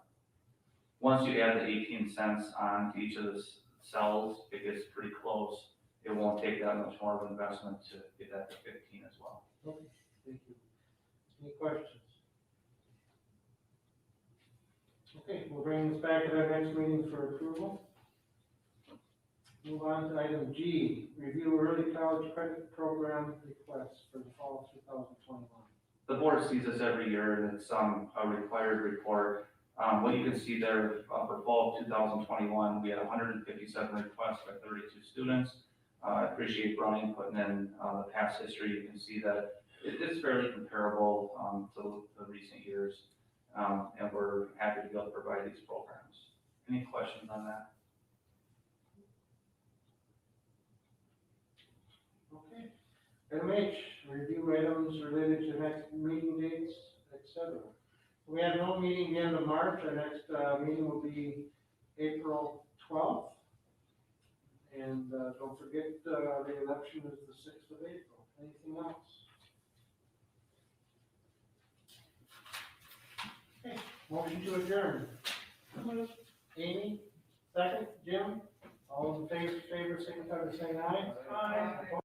Once you add the 18 cents on to each of the cells, it gets pretty close. It won't take that much more of an investment to get that to 15 as well. Okay, thank you. Any questions? Okay, we'll bring this back at our next meeting for approval. Move on to item G, review early college credit program requests for the fall of 2021. The board sees this every year, and it's a required report. What you can see there for fall of 2021, we had 157 requests by 32 students. I appreciate Brian putting in the past history. You can see that it is fairly comparable to the recent years, and we're happy to be able to provide these programs. Any questions on that? Okay. Item H, review items related to next meeting dates, etc. We have no meeting the end of March. Our next meeting will be April 12th. And don't forget, the election is the 6th of April. Anything else? Okay, motion to adjourn. Amy, second. Jim? All in favor, signify by saying aye. Aye.